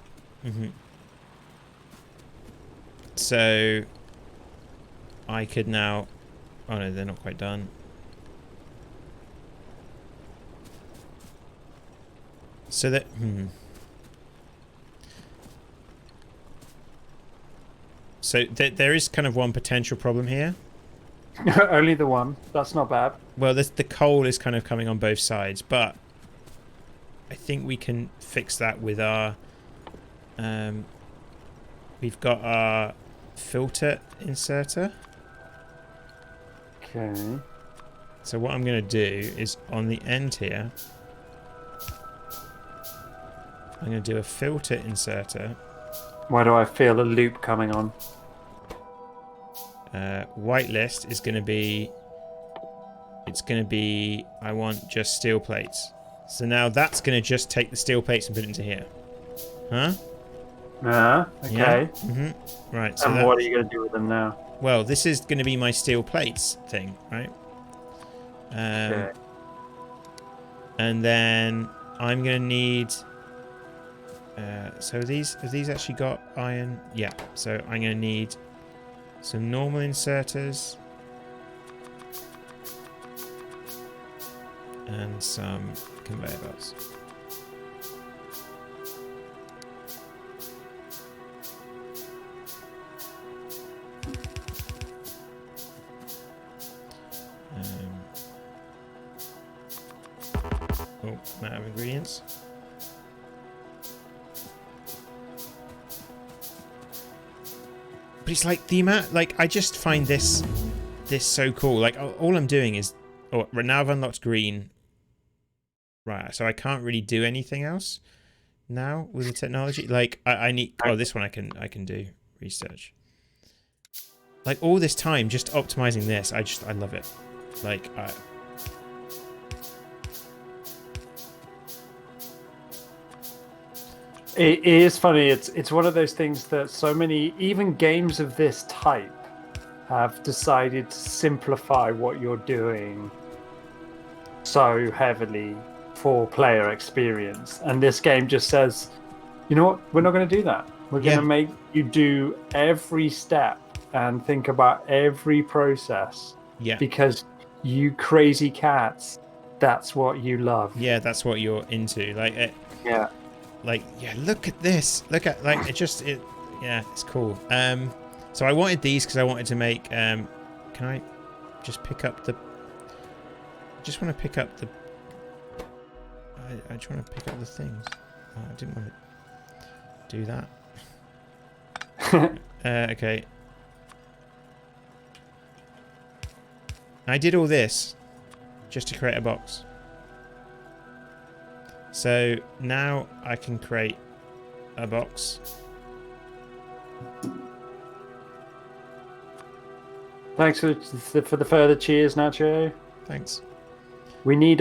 So I could now... Oh no, they're not quite done. So that... So there is kind of one potential problem here. Only the one. That's not bad. Well, the coal is kind of coming on both sides, but I think we can fix that with our... we've got our filter inserter. Okay. So what I'm going to do is on the end here, I'm going to do a filter inserter. Why do I feel a loop coming on? Whitelist is going to be... It's going to be... I want just steel plates. So now that's going to just take the steel plates and put it into here. Huh? Okay. Yeah? Mm-hmm. Right. So And what are you going to do with them now? well, this is going to be my steel plates thing, right? Okay. And then I'm going to need... so have these actually got iron? Yeah. So I'm going to need some normal inserters. And some conveyor belts. Oh, I'm out of ingredients. But it's like the amount, like I just find this so cool. Like all I'm doing is, oh, right now I've unlocked green. Right, so I can't really do anything else now with the technology. Like I need, oh, this one I can do research. Like all this time just optimizing this, I love it. Like It is funny. It's one of those things that so many, even games of this type, have decided to simplify what you're doing so heavily for player experience. And this game just says, you know what? We're not going to do that. We're going to make you do every step and think about every process. Yeah. Because you crazy cats, that's what you love. Yeah, that's what you're into. Like yeah. Like, yeah, look at this. Look at, like, yeah, it's cool. So I wanted these because I wanted to make, can I just pick up the, I just want to pick up the, I just want to pick up the things. Oh, I didn't want to do that. Okay. I did all this just to create a box. So now I can create a box. Thanks for the further cheers, Nacho. Thanks. We need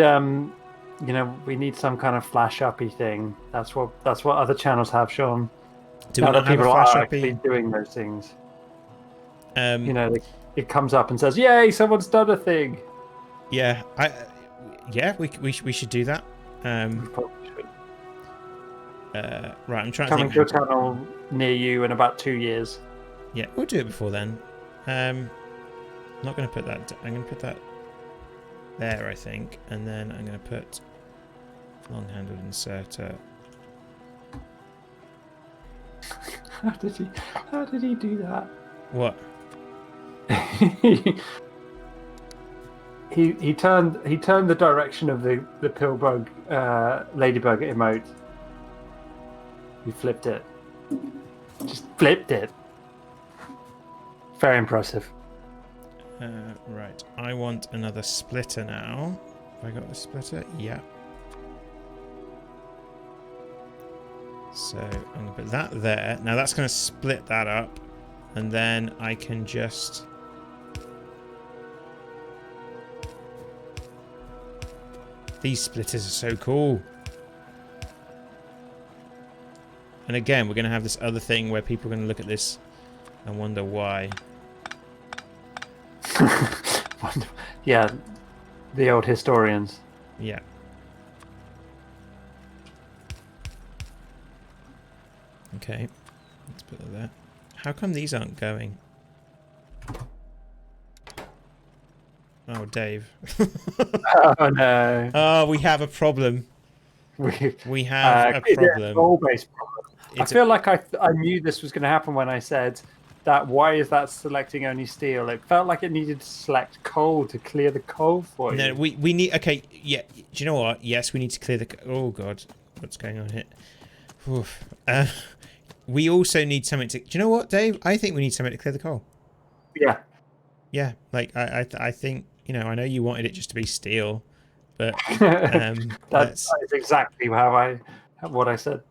we need some kind of flash uppy thing. That's what other channels have, Sean. Do we not have a flash uppy? Doing those things. It comes up and says, "Yay, someone's done a thing." Yeah, we should do that. Right, I'm trying to think. Coming to a channel near you in about 2 years. Yeah, we'll do it before then. I'm not going to put that. I'm going to put that there, I think, and then I'm going to put long-handled inserter. How did he do that? What? He turned the direction of the pillbug ladybug emote. He flipped it. Just flipped it. Very impressive. Right. I want another splitter now. Have I got the splitter? Yeah. So I'm going to put that there. Now that's going to split that up. And then I can just... These splitters are so cool. And again, we're going to have this other thing where people are going to look at this and wonder why. Yeah, the old historians. Yeah. Okay, let's put that there. How come these aren't going? Oh, Dave. Oh, no. Oh, we have a problem. We have a problem. Goal-based problem. I feel like I knew this was going to happen when I said that? Why is that selecting only steel? It felt like it needed to select coal to clear the coal for No, you. we need. Okay, yeah. Do you know what? Yes, we need to clear the. Oh God, what's going on here? Oof. We also need something to. Do you know what, Dave? I think we need something to clear the coal. Yeah. Yeah, like I think, you know, I know you wanted it just to be steel, but That is exactly what I said.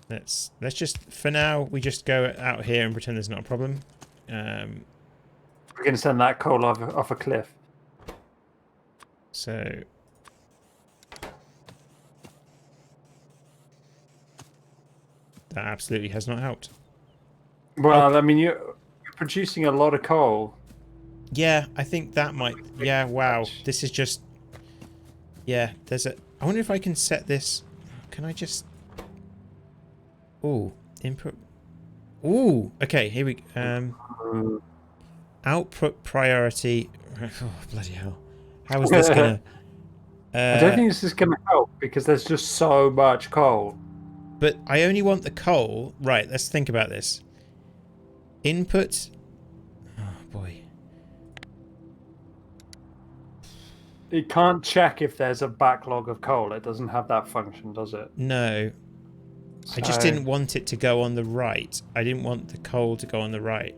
let's just for now we just go out here and pretend there's not a problem. We're going to send that coal off a cliff. So that absolutely has not helped. Well, I mean, you're producing a lot of coal. Yeah, I think that might. Yeah, wow. This is just. Yeah, there's a. I wonder if I can set this. Can I just. Ooh, input. Ooh, okay. Here we. Output priority. Oh bloody hell! How is this gonna? I don't think this is going to help because there's just so much coal. But I only want the coal. Right. Let's think about this. Input. Oh boy. It can't check if there's a backlog of coal. It doesn't have that function, does it? No. I just didn't want it to go on the right. I didn't want the coal to go on the right.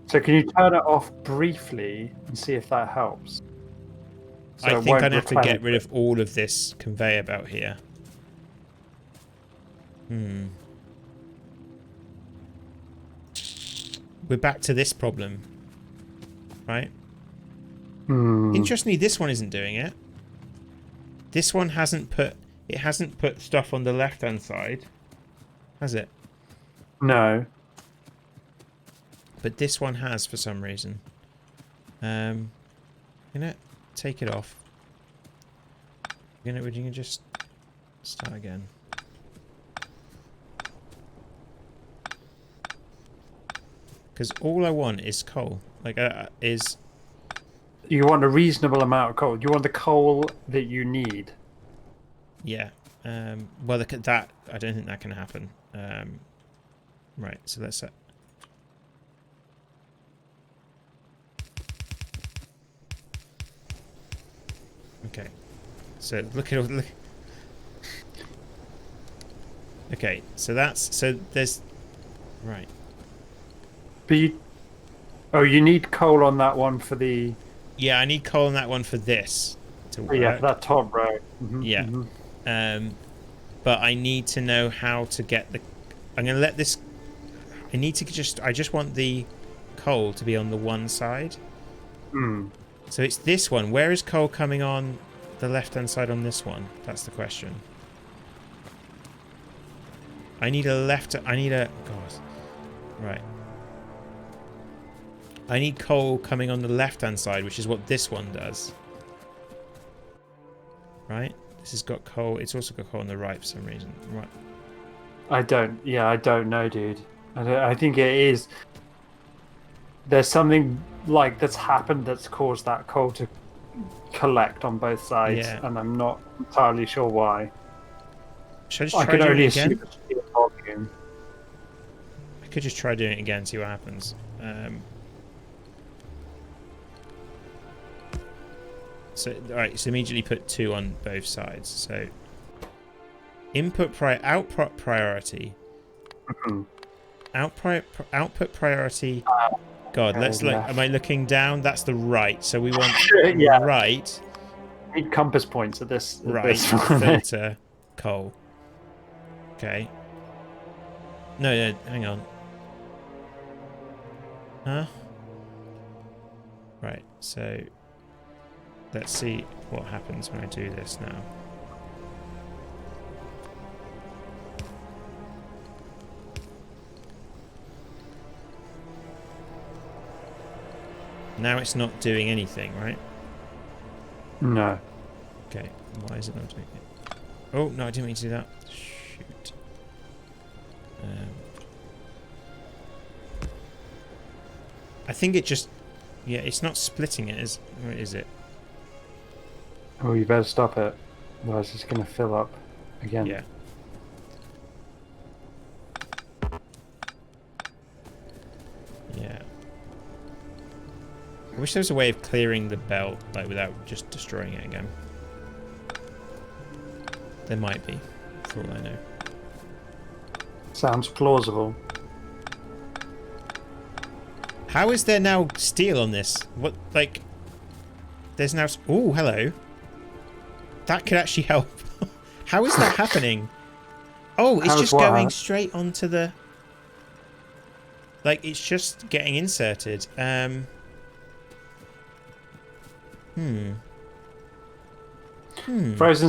So can you turn it off briefly and see if that helps? So I think I'd have to get rid of all of this conveyor belt here. We're back to this problem. Right? Interestingly, this one isn't doing it. This one hasn't put... It hasn't put stuff on the left-hand side. Has it? No. But this one has for some reason. I'm gonna take it off. We're gonna just start again. Because all I want is coal. Like, is... You want a reasonable amount of coal. You want the coal that you need. Yeah. Well, that... I don't think that can happen. Right, so let's... Okay. So, look at all... Look. Okay, so that's... So, there's... Right. But you... Oh, you need coal on that one for the... Yeah, I need coal on that one for this to work. Yeah, that top row. Yeah. But I need to know how to get the... I'm going to let this... I need to just... I just want the coal to be on the one side. So it's this one. Where is coal coming on the left-hand side on this one? That's the question. I need a left... I need a... God. Right. I need coal coming on the left-hand side, which is what this one does. Right? This has got coal. It's also got coal on the right for some reason. Right. I don't know, dude. I think it is... There's something like that's happened that's caused that coal to collect on both sides, and I'm not entirely sure why. Should I just try doing it again? Volume. I could just try doing it again, see what happens. So, alright, so immediately put 2 on both sides. So, output priority. Output priority. God, let's look. Am I looking down? That's the right. So we want right. Need compass points at this. Right. Filter. Coal. Okay. No, hang on. Huh? Right. So let's see what happens when I do this now. Now it's not doing anything, right? No. Okay, why is it not doing it? Oh, no, I didn't mean to do that. Shoot. I think it just... Yeah, it's not splitting it, is it? Oh, you better stop it. Otherwise it's going to fill up again. Yeah. I wish there was a way of clearing the belt, like, without just destroying it again. There might be, for all I know. Sounds plausible. How is there now steel on this? What, like... There's now... Oh, hello. That could actually help. How is that happening? Oh, it's just going straight onto the... Like, it's just getting inserted. Frozen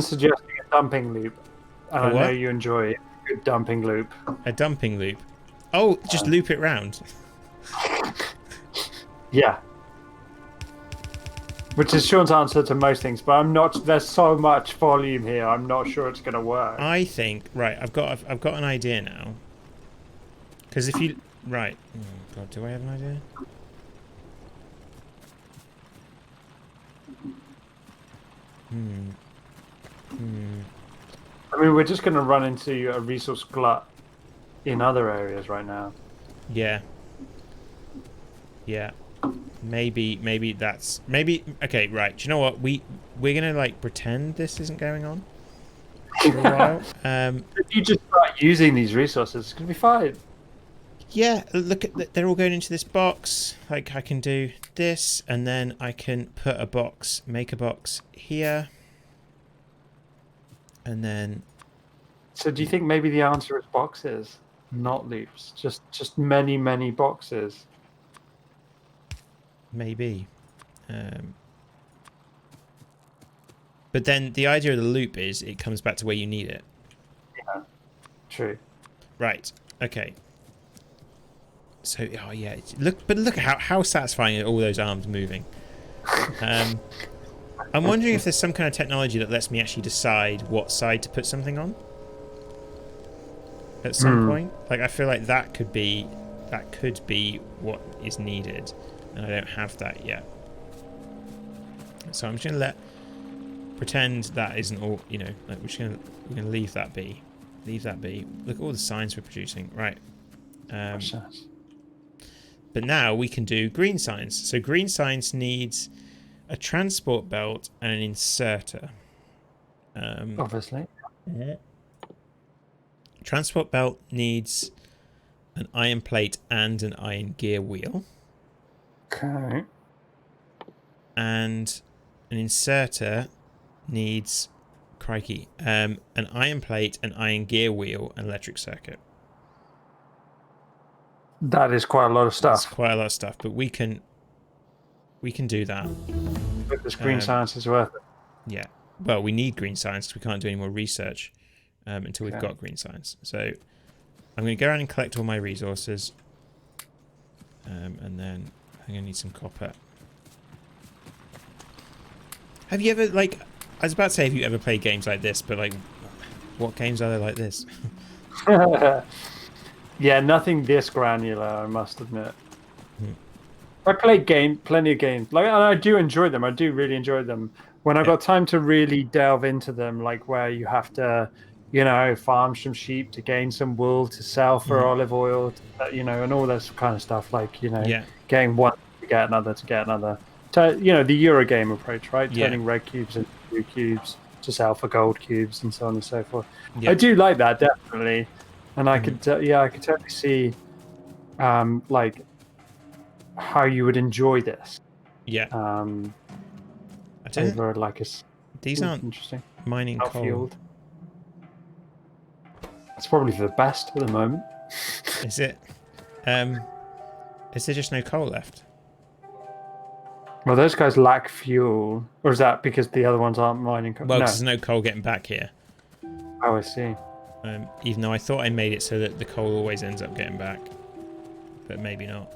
suggesting a dumping loop. And I know you enjoy a good dumping loop. A dumping loop? Oh, just loop it round. Yeah. Which is Sean's answer to most things, but I'm not. There's so much volume here. I'm not sure it's going to work. I think right. I've got an idea now. Because if you right, oh God, do I have an idea? I mean, we're just going to run into a resource glut in other areas right now. Yeah. Yeah. Maybe that's okay. Right. Do you know what we're gonna like pretend this isn't going on for a while. If you just start using these resources, it's gonna be fine. Yeah. Look at they're all going into this box. Like I can do this, and then I can put a box, make a box here, and then. So do you think maybe the answer is boxes, not loops? Just many boxes. Maybe. But then the idea of the loop is it comes back to where you need it. Yeah, true. Right. Okay. So, oh yeah. Look at how satisfying are all those arms moving. I'm wondering if there's some kind of technology that lets me actually decide what side to put something on. At some point. Like, I feel like that could be what is needed. And I don't have that yet. So I'm just going to pretend that isn't all, you know, like we're going to leave that be. Leave that be. Look at all the signs we're producing. Right. But now we can do green signs. So green signs needs a transport belt and an inserter. Obviously. Yeah. Transport belt needs an iron plate and an iron gear wheel. Okay. And an inserter needs, crikey, an iron plate, an iron gear wheel, an electric circuit. That is quite a lot of stuff. That's quite a lot of stuff, but we can do that. But this green science is worth it. Yeah. Well, we need green science because we can't do any more research until we've got green science. So I'm going to go around and collect all my resources, and then I'm going to need some copper. Have you ever, like, I was about to say, have you ever played games like this, but, like, what games are there like this? Yeah, nothing this granular, I must admit. I played plenty of games, like, and I do enjoy them. I do really enjoy them. When I've got time to really delve into them, like where you have to, you know, farm some sheep to gain some wool to sell for olive oil, you know, and all this kind of stuff, like, you know, getting one to get another to get another. You know, the Eurogame approach, right? Turning red cubes into blue cubes to sell for gold cubes and so on and so forth. I do like that, definitely. And I could, I could totally see, like, how you would enjoy this. Yeah. I don't over like a. These aren't interesting. Mining coal. Field. It's probably the best at the moment. Is it? Is there just no coal left? Well, those guys lack fuel, or is that because the other ones aren't mining coal? Well, because there's no coal getting back here. Oh, I see. Even though I thought I made it so that the coal always ends up getting back, but maybe not.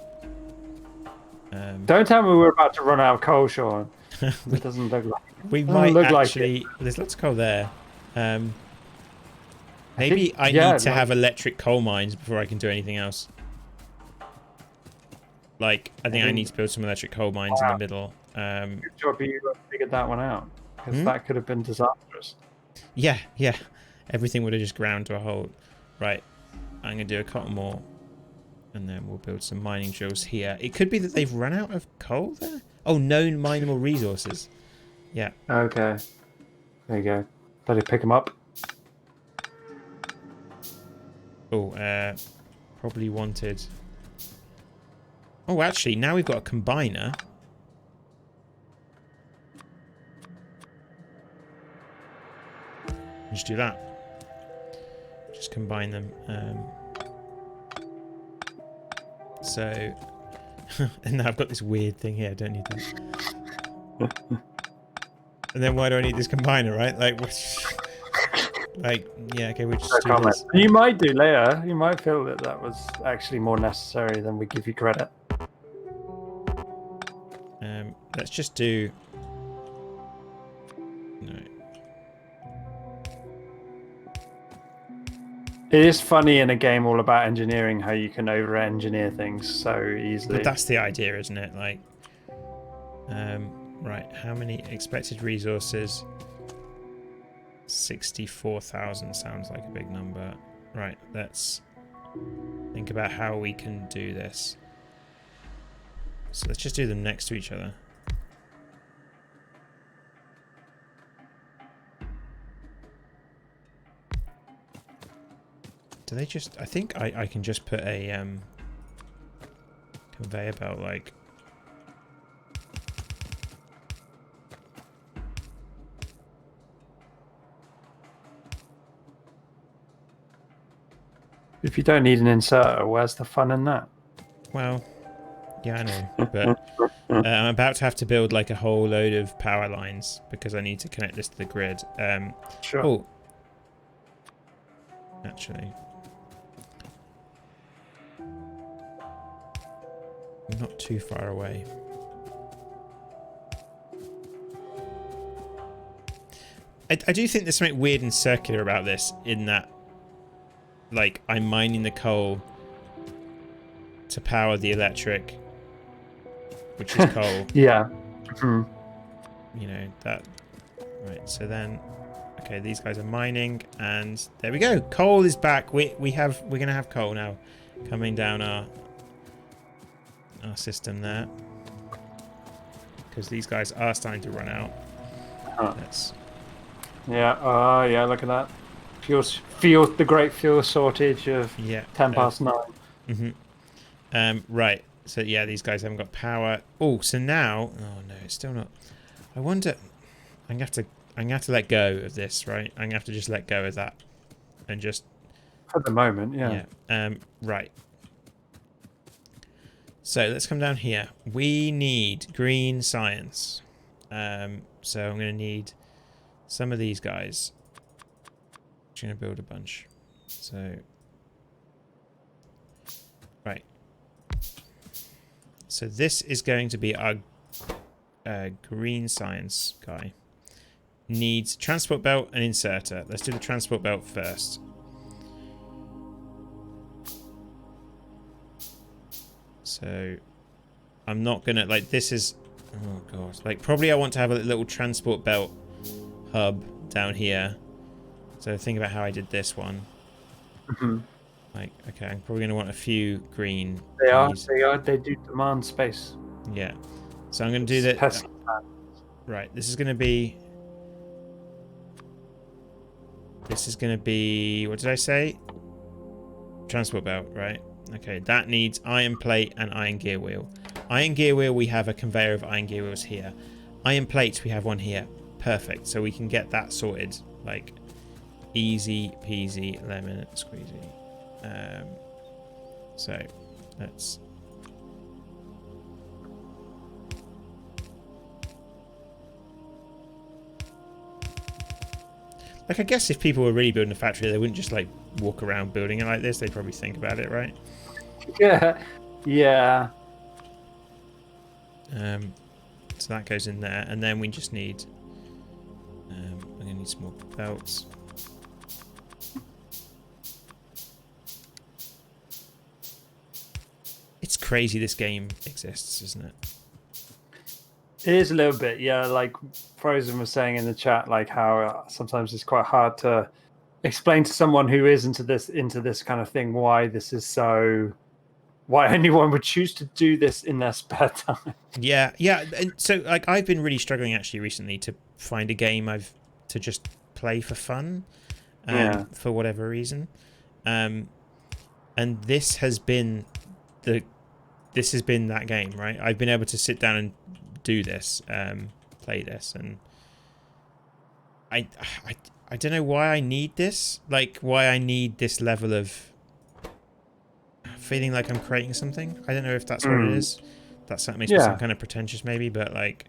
Don't tell me we're about to run out of coal, Sean. It doesn't look like it. We might actually. There's lots of coal there. Maybe I need to have electric coal mines before I can do anything else. Like, I think I need to build some electric coal mines in the middle. Good job you figured that one out, because that could have been disastrous. Yeah. Everything would have just ground to a halt. Right. I'm going to do a couple more. And then we'll build some mining drills here. It could be that they've run out of coal there. Oh, known mineable resources. Yeah. Okay. There you go. Better pick them up. Oh, probably wanted. Oh, actually, now we've got a combiner. Just do that. Just combine them. So, and now I've got this weird thing here. I don't need that. And then why do I need this combiner, right? Like, yeah, okay, we'll just do this. You might do later. You might feel that that was actually more necessary than we give you credit. Let's just do. No. It is funny in a game all about engineering how you can over-engineer things so easily. But that's the idea, isn't it? Like, right, how many expected resources? 64,000 sounds like a big number. Right, let's think about how we can do this. So let's just do them next to each other. Do they just... I think I can just put a conveyor belt, like... If you don't need an inserter, where's the fun in that? Well, yeah, I know, but I'm about to have to build like a whole load of power lines because I need to connect this to the grid. Sure. Oh, actually, I'm not too far away. I do think there's something weird and circular about this in that, like, I'm mining the coal to power the electric, which is coal. Yeah. Mm-hmm. You know, that... Right, so then... Okay, these guys are mining, and there we go. Coal is back. We're gonna have coal now coming down our system there. Because these guys are starting to run out. That's... Yeah, yeah, look at that. The great fuel shortage of 10 past 9. Mm-hmm. Right. So yeah, these guys haven't got power. Oh, so now... Oh no, it's still not... I wonder... I'm gonna have to let go of this, right? I'm gonna have to just let go of that. And just... For the moment, yeah. Right. So let's come down here. We need green science. So I'm gonna need some of these guys. I'm gonna build a bunch. So... Right. So this is going to be our green science guy. Needs transport belt and inserter. Let's do the transport belt first. So I'm not gonna, like, this is, oh god, like, probably I want to have a little transport belt hub down here. So think about how I did this one. Mm-hmm. Like, okay, I'm probably gonna want a few green. They do demand space. Yeah. So I'm gonna do that. Right, this is gonna be... This is going to be... What did I say? Transport belt, right? Okay, that needs iron plate and iron gear wheel. Iron gear wheel, we have a conveyor of iron gear wheels here. Iron plates, we have one here. Perfect. So we can get that sorted. Like, easy peasy lemon squeezy. So, let's... Like, I guess if people were really building a factory, they wouldn't just, like, walk around building it like this. They'd probably think about it, right? Yeah. Yeah. So that goes in there. And then we just need... we're going to need some more belts. It's crazy this game exists, isn't it? It is a little bit, yeah. Like Frozen was saying in the chat, like how sometimes it's quite hard to explain to someone who is into this kind of thing why this is so why anyone would choose to do this in their spare time. Yeah, yeah. And so, like, I've been really struggling actually recently to find a game to just play for fun, Yeah. for whatever reason, and this has been that game, right? I've been able to sit down and do this, play this, and I don't know why I need this, like why I need this level of feeling like I'm creating something. I don't know if that's what it is. That makes me sound kind of pretentious maybe, but like...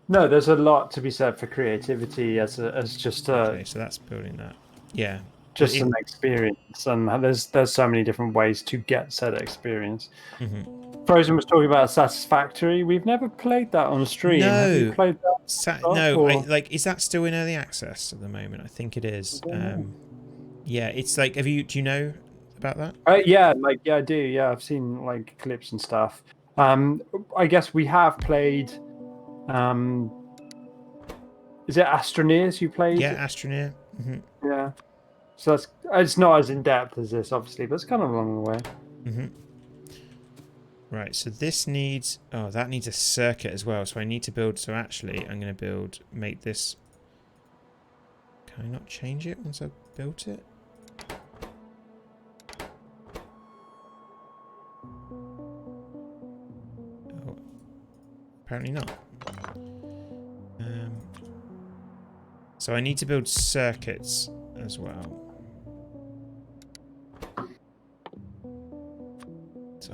No, there's a lot to be said for creativity as just okay, so that's building that. Yeah. Just an experience, and there's so many different ways to get said experience. Frozen was talking about Satisfactory. We've never played that on stream. No. Have you played that? No, like, is that still in early access at the moment? I think it is. Yeah, it's like, do you know about that? Yeah, I do. Yeah, I've seen like clips and stuff. I guess we have played. Is it Astroneers you played? Yeah, Astroneer. Yeah. So it's not as in depth as this, obviously, but it's kind of along the way. Right, so this needs... oh, that needs a circuit as well. So I need to build... so actually, I'm going to make this... can I not change it once I've built it? Oh, apparently not. So I need to build circuits as well.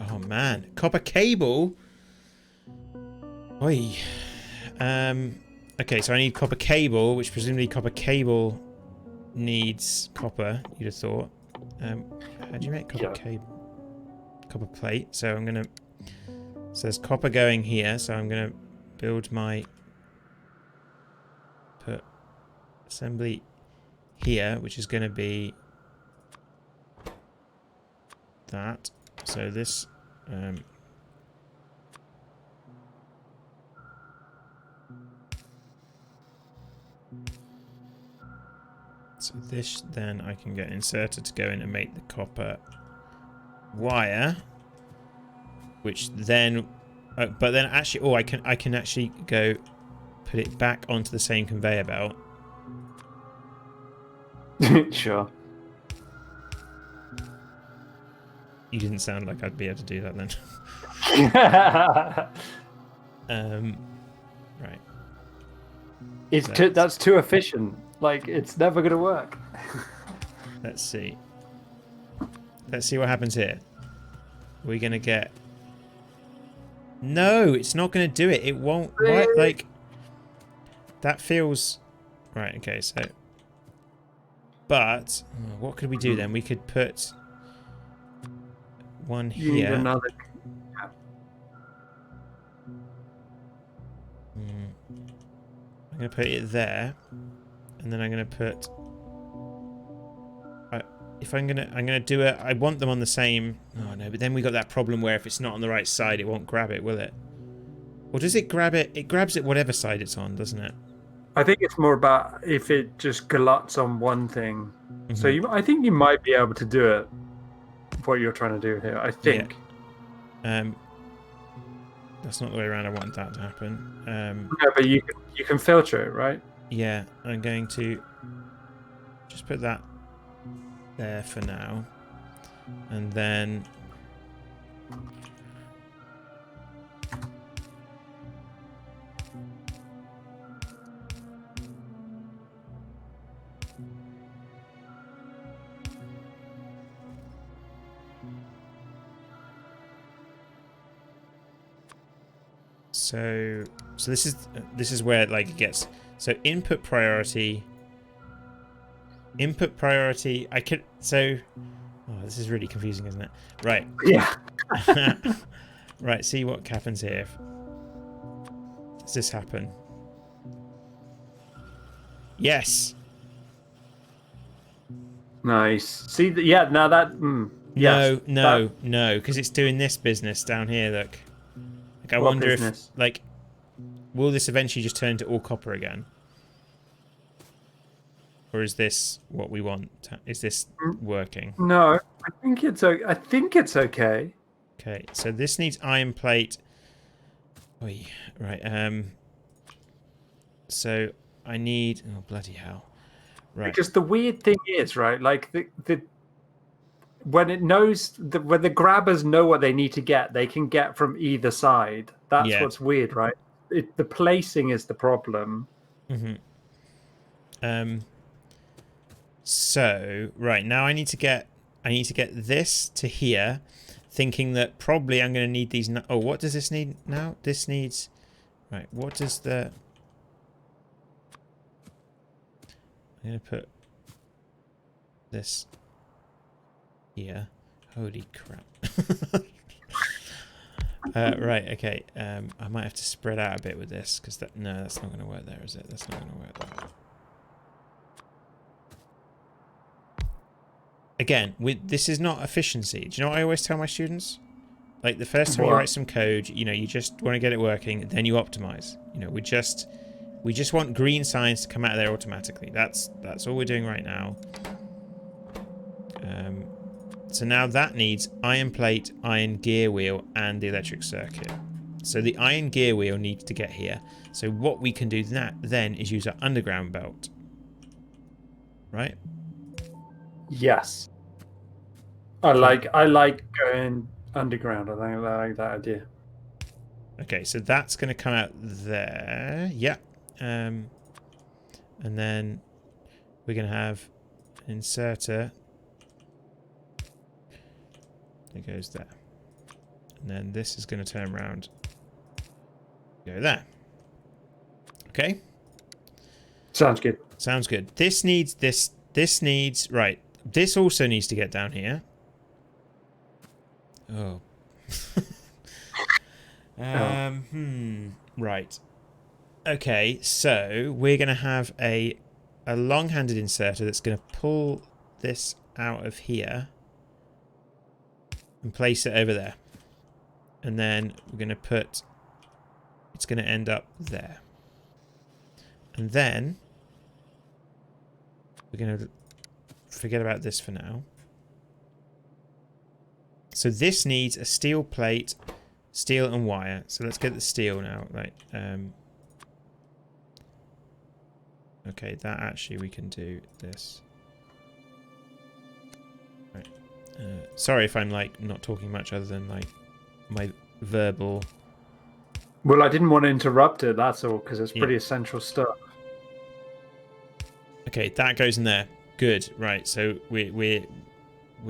Oh man, copper cable. Oi. Okay, so I need copper cable, which presumably copper cable needs copper. You'd have thought. How do you make copper cable? Copper plate. So I'm gonna. So there's copper going here. So I'm gonna build my. Put assembly here, which is gonna be that. So this, so this then I can get inserted to go in and make the copper wire, which then, but then actually, oh, I can actually go put it back onto the same conveyor belt. Sure. You didn't sound like I'd be able to do that then. Right. That's too efficient. Like, it's never going to work. Let's see. Let's see what happens here. We're going to get... no, it's not going to do it. It won't... why, like... that feels... right, okay, so... but, what could we do then? We could put... one here. You need another. I'm going to put it there, and then I'm going to put. If I'm gonna do it, I want them on the same. Oh no, but then we got that problem where if it's not on the right side, it won't grab it, will it? Or does it grab it? It grabs it whatever side it's on, doesn't it? I think it's more about if it just gluts on one thing. So I think you might be able to do it. What you're trying to do here, I think. Yeah. That's not the way around. I want that to happen. No, but you can filter it, right? Yeah, I'm going to just put that there for now, and then so this is where like it gets. So input priority. I could oh, this is really confusing, isn't it? Right. Yeah. Right. See what happens here. Does this happen? Yes. Nice. See, yeah. Now that. Yes, no, because it's doing this business down here. Look. Like, I wonder if, like, will this eventually just turn to all copper again? Or is this what we want? Is this working? No, I think it's okay. Okay, so this needs iron plate. Oi, right. So I need. Oh bloody hell! Right. Because the weird thing is, right, like the when it knows when the grabbers know what they need to get, they can get from either side. That's Yeah. what's weird, right? The placing is the problem. Mm-hmm. Um. So right now I need to get this to here, thinking that probably I'm going to need these. Oh, what does this need now? This needs. Right. What does the? I'm going to put this here. Holy crap. Right, okay. I might have to spread out a bit with this, because that's not going to work there, is it? That's not going to work there. Again, this is not efficiency. Do you know what I always tell my students? Like, the first time you write some code, you just want to get it working, then you optimize. We just want green signs to come out of there automatically. That's all we're doing right now. So now that needs iron plate, iron gear wheel, and the electric circuit. So the iron gear wheel needs to get here. So what we can do then is use our underground belt. Right? Yes. I like going underground. I think I like that idea. Okay, so that's going to come out there. Yeah. And then we're going to have an inserter. It goes there. And then this is going to turn around. Go there. Okay. Sounds good. Sounds good. This needs this. This needs right. This also needs to get down here. Oh. Right. Okay. So we're going to have a long-handed inserter that's going to pull this out of here and place it over there. And then we're going to put... It's going to end up there. And then we're going to forget about this for now. So this needs a steel plate, steel and wire. So let's get the steel now. Right. Okay, that actually we can do this. Right. Sorry if I'm like not talking much other than like my verbal. Well, I didn't want to interrupt it. That's all, because it's pretty essential stuff. Okay, that goes in there. Good. Right. So we're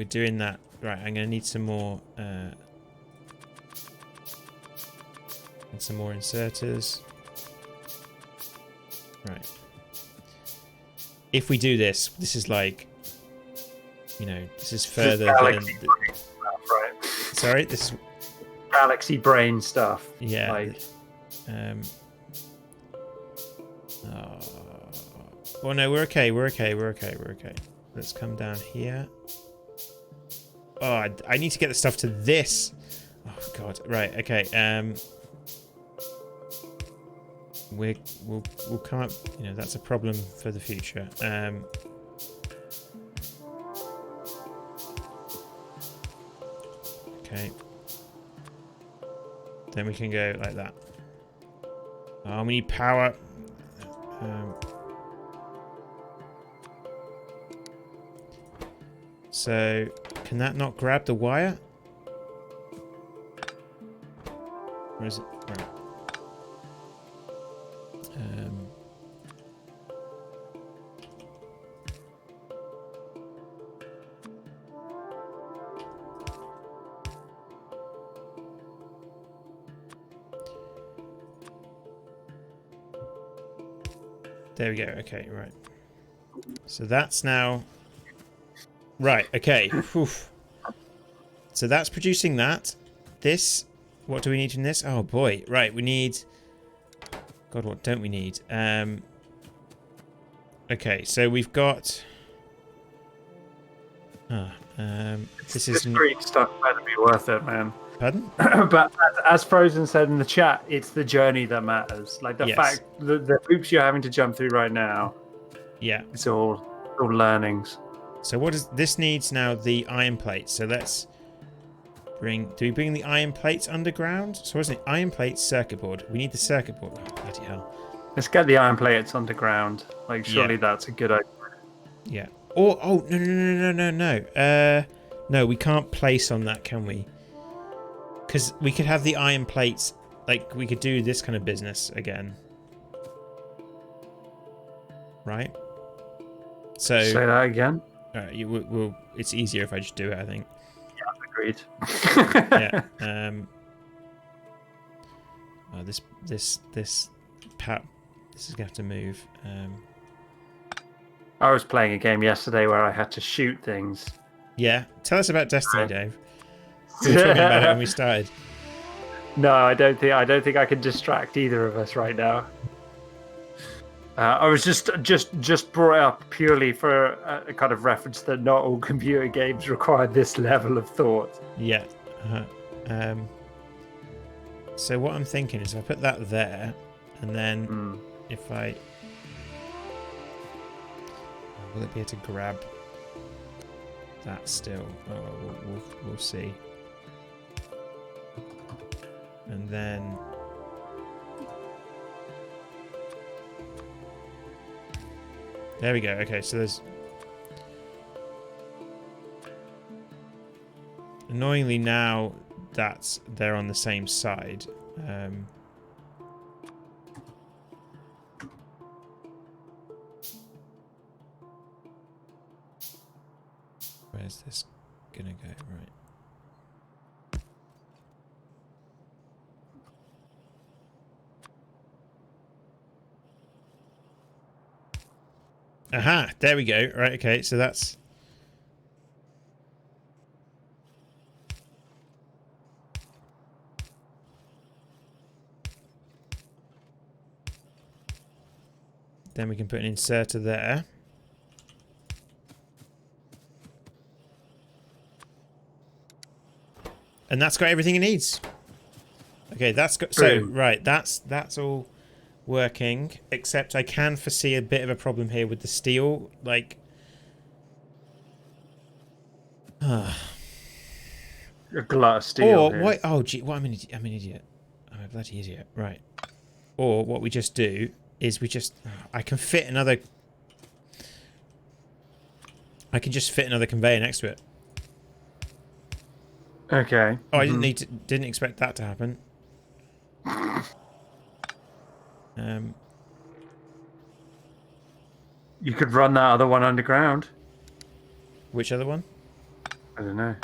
doing that. Right. I'm gonna need some more. And some more inserters. Right. If we do this, this is like, this is further than. Stuff, right? Sorry, this is galaxy brain stuff. Yeah. Like... Well, no, we're okay. We're okay. Let's come down here. Oh, I need to get the stuff to this. Oh God. Right. Okay. We'll come up. That's a problem for the future. Okay. Then we can go like that. Oh, we need power. So, can that not grab the wire? Or is it? Right. There we go. Okay, right. So that's now... Right, okay. Oof. So that's producing that. This... What do we need from this? Oh, boy. Right, we need... God, what don't we need? Okay, so we've got... this is... Greek stuff better be worth it, man. Pardon? But as Frozen said in the chat, it's the journey that matters. Like the fact, the hoops you're having to jump through right now. Yeah. It's all learnings. So what does this needs now? The iron plates. So let's bring. Do we bring the iron plates underground? So wasn't it iron plates, circuit board? We need the circuit board. Oh, bloody hell! Let's get the iron plates underground. Like, surely Yeah. that's a good idea. Yeah. Or oh no. No, we can't place on that, can we? Because we could have the iron plates. Like we could do this kind of business again, right? So Say that again. it's easier if I just do it, I think. Agreed. Yeah. Oh, this this is gonna have to move. I was playing a game yesterday where I had to shoot things. Yeah. Tell us about Destiny, Dave. We were talking about it when we started. No, I don't think I can distract either of us right now. I was just brought up purely for a kind of reference that not all computer games require this level of thought. Yeah. So what I'm thinking is if I put that there, and then if I... Will it be able to grab that still? Oh, well, we'll see. And then... There we go. Okay, so there's... Annoyingly now they're on the same side. Where's this gonna go? Right. Aha! There we go. Right. Okay. So that's. Then we can put an inserter there. And that's got everything it needs. Okay, that's got so right, that's all working, except I can foresee a bit of a problem here with the steel, like A glut of steel. or here. what oh gee, well, I'm an idiot. I'm a bloody idiot. Right. Or what we just do is we just I can just fit another conveyor next to it. Okay. Oh, I didn't expect that to happen. You could run that other one underground. Which other one? I don't know.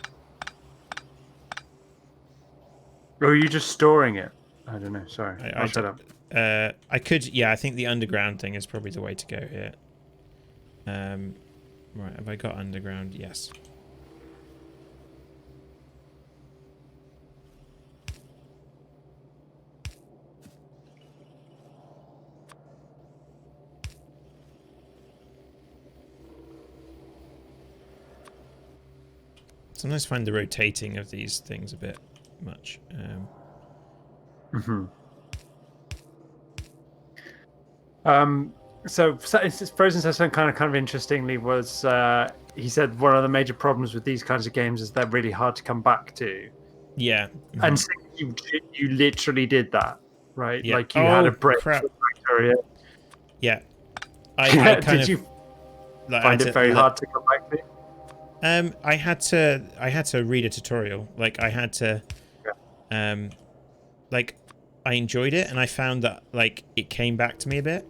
Or are you just storing it? I don't know. Sorry. I'll set up. I could. Yeah, I think the underground thing is probably the way to go here. Right. Have I got underground? Yes. Sometimes I find the rotating of these things a bit much. So Frozen said something kind of interestingly was he said one of the major problems with these kinds of games is they're really hard to come back to. Yeah. And so you literally did that, right? Yeah. Like you had a break crap. with Factorio. Yeah. I kind did of you like, find it very hard to come back to? I had to read a tutorial. Like I had to like I enjoyed it and I found that like it came back to me a bit.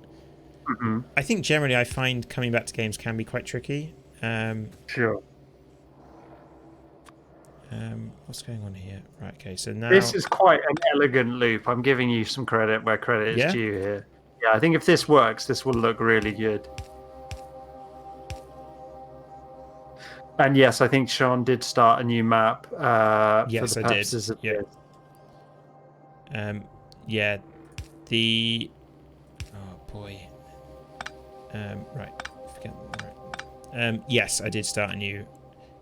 I think generally I find coming back to games can be quite tricky. Sure. What's going on here? Right, okay, so now This is quite an elegant loop. I'm giving you some credit where credit is due here. Yeah, I think if this works, this will look really good. And yes, I think Sean did start a new map yes, for the purposes of this. Yeah, the oh boy. Right. Forget. Right. Yes, I did start a new.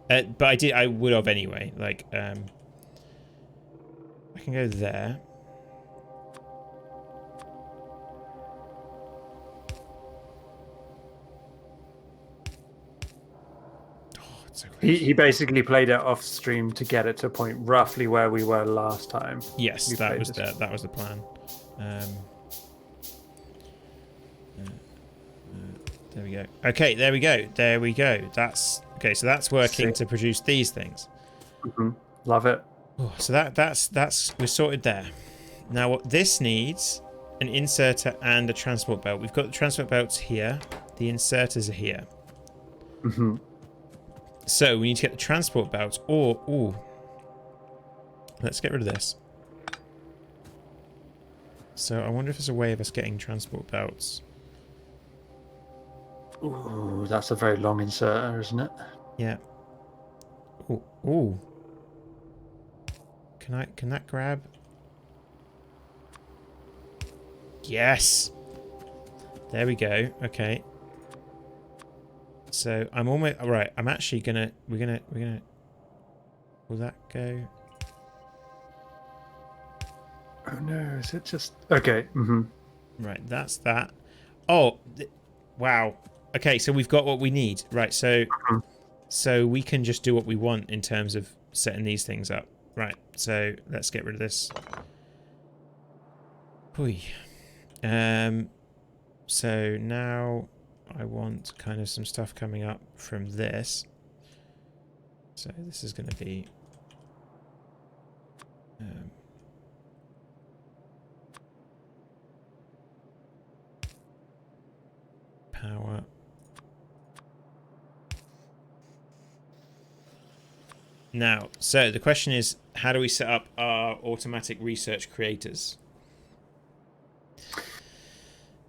But I would have anyway. Like, I can go there. So He close. basically played it off stream to get it to a point roughly where we were last time. Yes, we that played was this. that was the plan. There we go. Okay, there we go. There we go. That's okay. So that's working to produce these things. Love it. Oh, so that's we're sorted there. Now what this needs an inserter and a transport belt. We've got the transport belts here. The inserters are here. So we need to get the transport belts. Or let's get rid of this. So I wonder if there's a way of us getting transport belts. Ooh, that's a very long inserter, isn't it? Yeah. Ooh. Can that grab? Yes. There we go. Okay. So I'm almost right. I'm actually gonna. We're gonna. Will that go? Oh no! Is it just okay? Right. That's that. Oh. Wow. Okay. So we've got what we need. Right. So we can just do what we want in terms of setting these things up. Right. So let's get rid of this. Hui. So now I want kind of some stuff coming up from this. So this is going to be power. Now, so the question is, how do we set up our automatic research creators?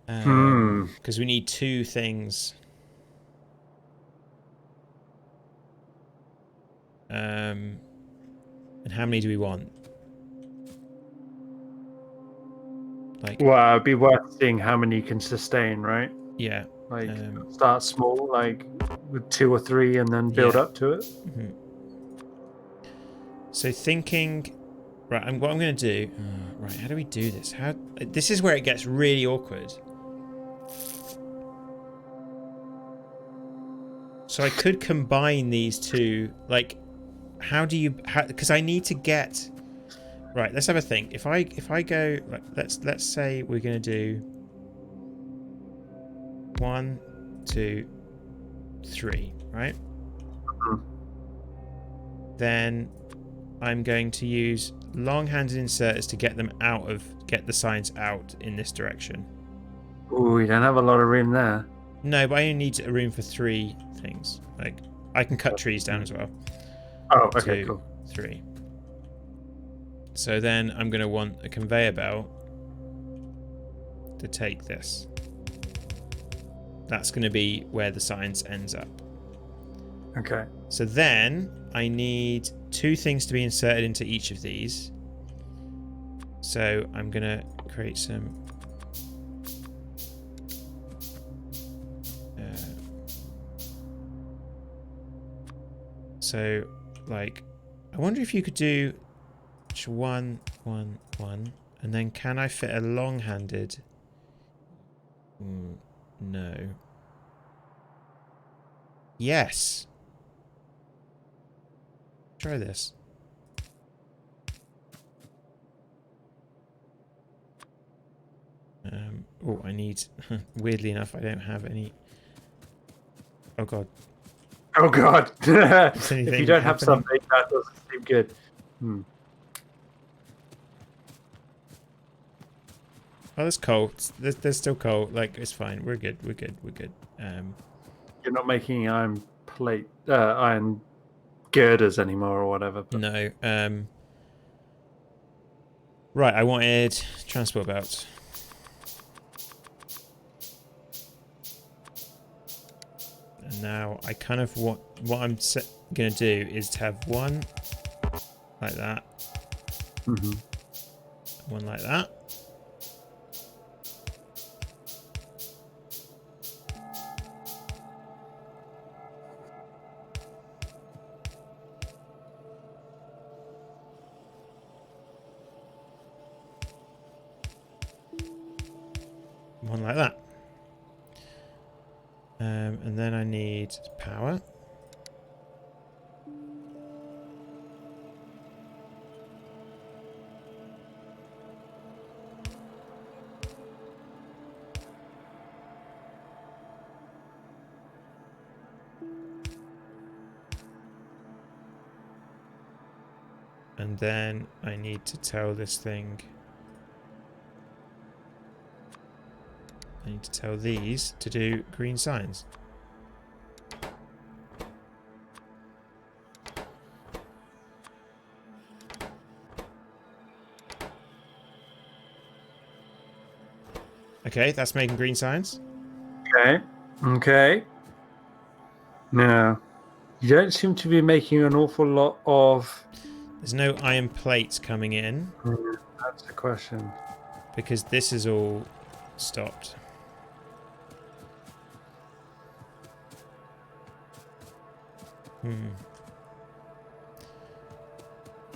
Because we need two things. And how many do we want? Like, well, it'd be worth seeing how many you can sustain, right? Yeah. Like start small, like with 2 or 3, and then build up to it. So thinking, right? What I'm going to do. Right, how do we do this? This is where it gets really awkward. So I could combine these two. Like, how do you? Because I need to get. Right. Let's have a think. If I go, like, let's say we're going to do 1, 2, 3. Right. Then I'm going to use long-handed inserters to get the signs out in this direction. Ooh, we don't have a lot of room there. No, but I only need a room for 3 things. Like, I can cut trees down as well. Oh, okay, 2, cool. 3. So then I'm going to want a conveyor belt to take this. That's going to be where the science ends up. Okay. So then I need 2 things to be inserted into each of these. So I'm going to create some... so, like, I wonder if you could do 1, 1, 1, and then can I fit a long-handed? No. Yes. Try this. Oh, I need... weirdly enough, I don't have any... Oh, God. Oh, God. If you don't have something, that doesn't seem good. Oh, there's coal. There's still coal. Like, it's fine. We're good. We're good. We're good. You're not making iron girders anymore or whatever. But... No. Right, I wanted transport belts. And now I kind of what I'm going to do is to have one like that. One like that. One like that. And then I need power. And then I need to tell this thing. I need to tell these to do green signs. Okay, that's making green signs. Okay. Now, you don't seem to be making an awful lot of... There's no iron plates coming in. That's the question. Because this is all stopped.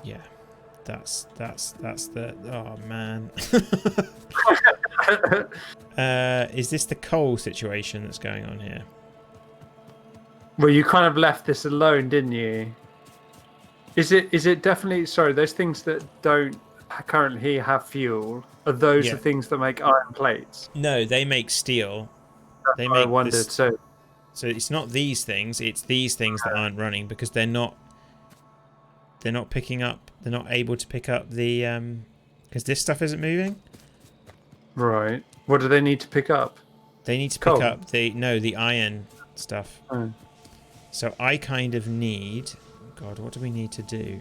Yeah. That's the... Oh, man. Is this the coal situation that's going on here? Well, you kind of left this alone, didn't you? Is it definitely... Sorry, those things that don't currently have fuel, are those the things that make iron plates? No, they make steel. That's what I wondered. So it's not these things, it's these things that aren't running because they're not picking up, they're not able to pick up the because this stuff isn't moving. Right. What do they need to pick up? They need to pick up the iron stuff. Oh. So I kind of need... God, what do we need to do?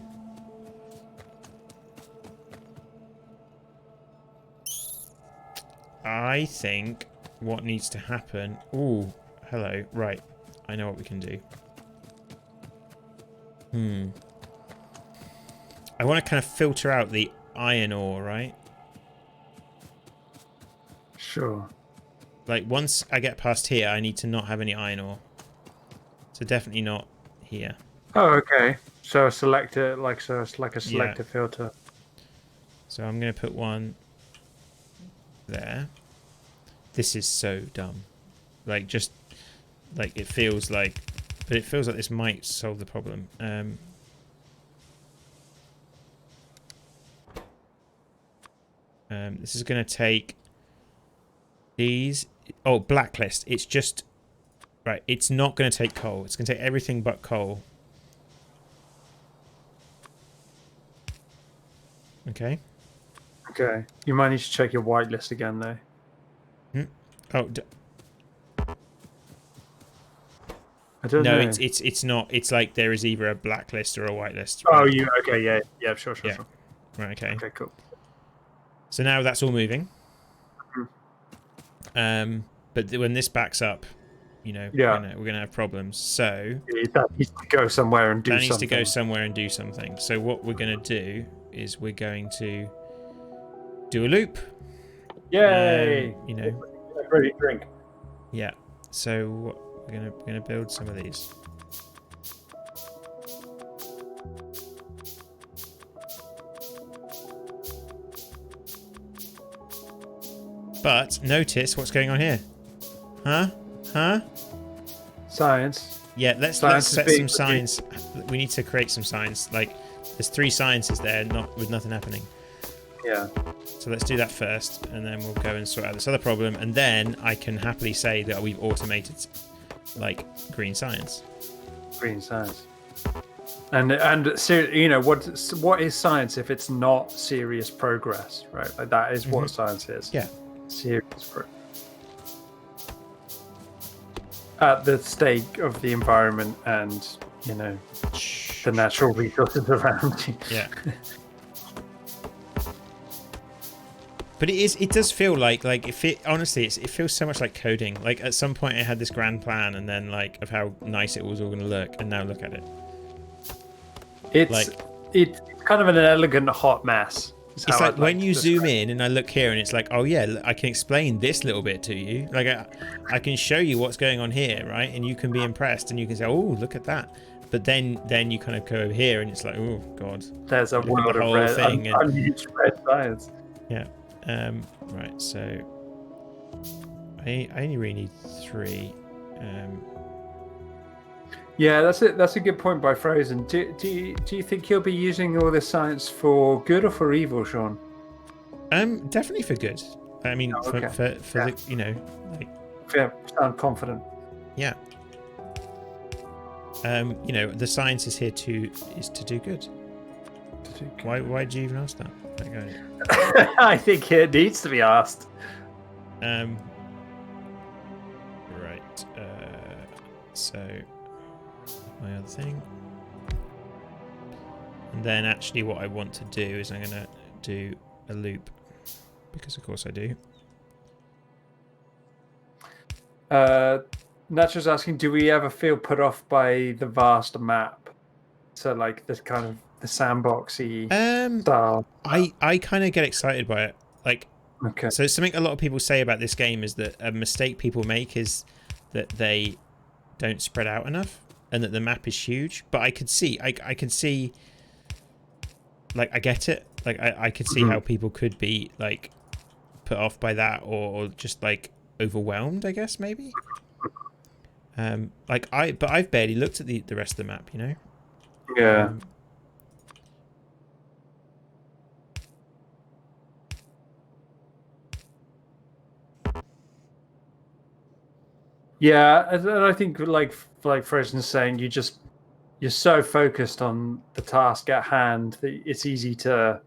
I think what needs to happen... Ooh, hello. Right. I know what we can do. I want to kind of filter out the iron ore, right? Sure. Like, once I get past here, I need to not have any iron ore. So definitely not here. Oh, okay. So a selector, it's like a selector filter. So I'm going to put one there. This is so dumb. Like, just, like, it feels like... But it feels like this might solve the problem. This is going to take these... Oh, blacklist. It's just... Right, it's not going to take coal. It's going to take everything but coal. Okay. Okay. You might need to check your whitelist again, though. Oh, I don't know. No, it's not. It's like there is either a blacklist or a whitelist. Right? Oh, okay, yeah, sure. Right, okay. Okay, cool. So now that's all moving. But when this backs up, you know, we're gonna have problems. So that needs to go somewhere and do something. That needs to go somewhere and do something. So what we're gonna do is we're going to do a loop. Yay! You know, ready drink. Yeah. So we're gonna build some of these. But notice what's going on here. Huh? Science. Yeah, let's set some signs. We need to create some signs. Like, there's 3 sciences there, with nothing happening. Yeah. So let's do that first, and then we'll go and sort out this other problem, and then I can happily say that we've automated, like, green science. Green science. And so, you know, what is science if it's not serious progress, right? Like, that is what science is. Yeah. Serious progress. At the stake of the environment and, you know, the natural resources around you. Yeah. But it does feel like honestly, it feels so much like coding. Like, at some point I had this grand plan, and then, like, of how nice it was all going to look, and now look at it. It's kind of an elegant hot mess. It's like when you zoom in and I look here and it's like, oh yeah, I can explain this little bit to you. Like, I can show you what's going on here, right? And you can be impressed and you can say, oh, look at that. But then you kind of go over here and it's like, oh god, there's a world of red, unused red science. Yeah. Right. So I only really need 3. Yeah, that's it. That's a good point by Frozen. Do you think you'll be using all this science for good or for evil, Sean? Definitely for good. I mean, for the, you know, like. Yeah, sound confident. Yeah. You know, the science is here to do good. To Why did you even ask that? Okay. I think it needs to be asked. Right. So my other thing, and then actually what I want to do is I'm gonna do a loop because of course I do. Natural's asking, do we ever feel put off by the vast map? So like this kind of the sandboxy style. I kind of get excited by it. Like, Okay. so something a lot of people say about this game is that a mistake people make is that they don't spread out enough and that the map is huge. But I could see, I can see, like, I get it. Like, I could see how people could be like put off by that or just like overwhelmed, I guess maybe. But I've barely looked at the rest of the map, you know. Yeah. Yeah, and I think like Frozen's saying, you're so focused on the task at hand that it's easy to.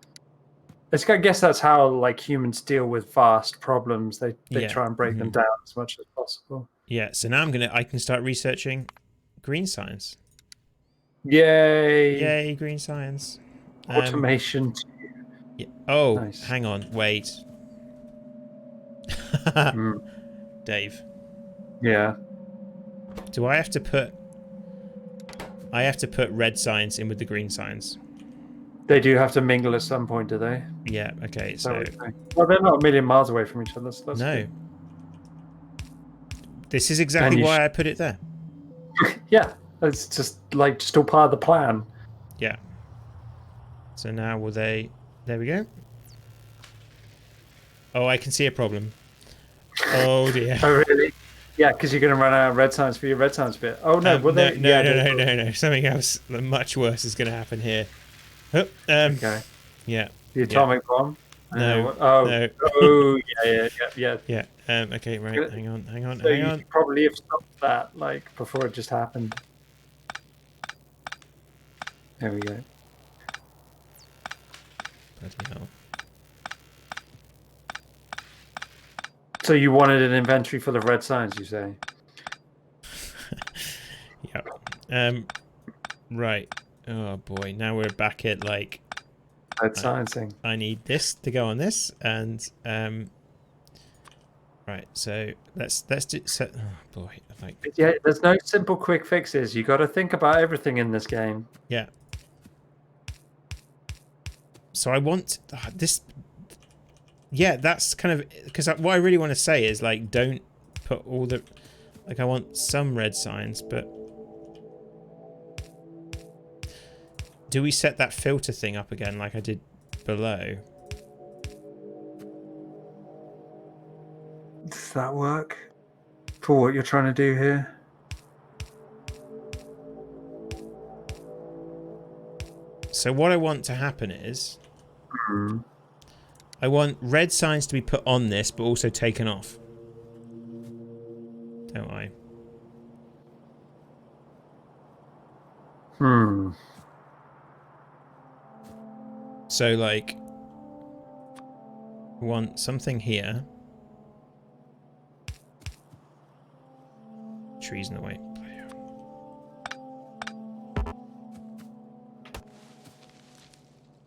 I guess that's how like humans deal with vast problems. They try and break them down as much as possible. Yeah. So now I can start researching green science. Yay! Yay, green science. Automation. Yeah. Oh, Nice. hang on, wait. Dave. Yeah. Do I have to put? I have to put red science in with the green science. They do have to mingle at some point, do they? Yeah. Okay. So. Well, they're not a million miles away from each other. So that's No. good. This is exactly why I put it there. Yeah, it's just all part of the plan. Yeah. So now will they? There we go. Oh, I can see a problem. Oh dear. Oh really? Yeah, because you're going to run out of red science for your red science bit. Oh no! No. Something else much worse is going to happen here. Oh, okay. Yeah. The atomic bomb. No. No. Oh yeah. Yeah. Okay. Right. Hang on. So you should probably have stopped that before it just happened. There we go. Bloody hell. So you wanted an inventory for the red signs, you say? Yeah. Right. Oh boy. Now we're back at like red sciencing. I need this to go on this, and right. So let's do. So, oh boy. Yeah. There's no simple quick fixes. You got to think about everything in this game. Yeah. So I want this. Yeah, that's kind of because what I really want to say is like don't put all the I want some red signs, but do we set that filter thing up again like I did below? Does that work for what you're trying to do here? So what I want to happen is I want red signs to be put on this, but also taken off. Don't I? So, like, want something here. Trees in the way.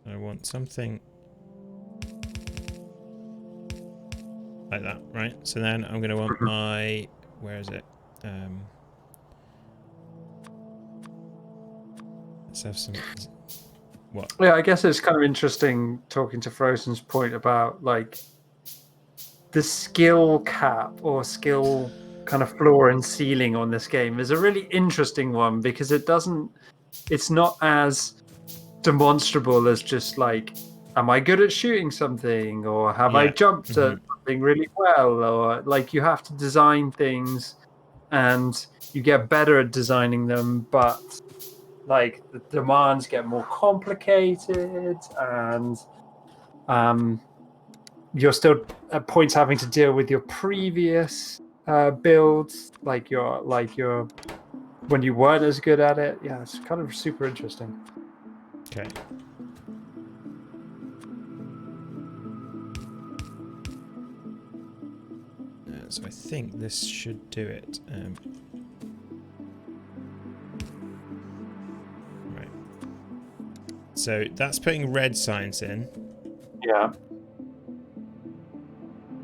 I want something like that, right? So then I'm going to want my... Where is it? Let's have some... What? Yeah, I guess it's kind of interesting talking to Frozen's point about, like, the skill cap or skill kind of floor and ceiling on this game is a really interesting one because it's not as demonstrable as just like, am I good at shooting something, or have I jumped at something really well, or like you have to design things and you get better at designing them, but like the demands get more complicated and you're still at points having to deal with your previous builds, like your when you weren't as good at it. Yeah, it's kind of super interesting. Okay. So I think this should do it. Right. So that's putting red signs in. Yeah.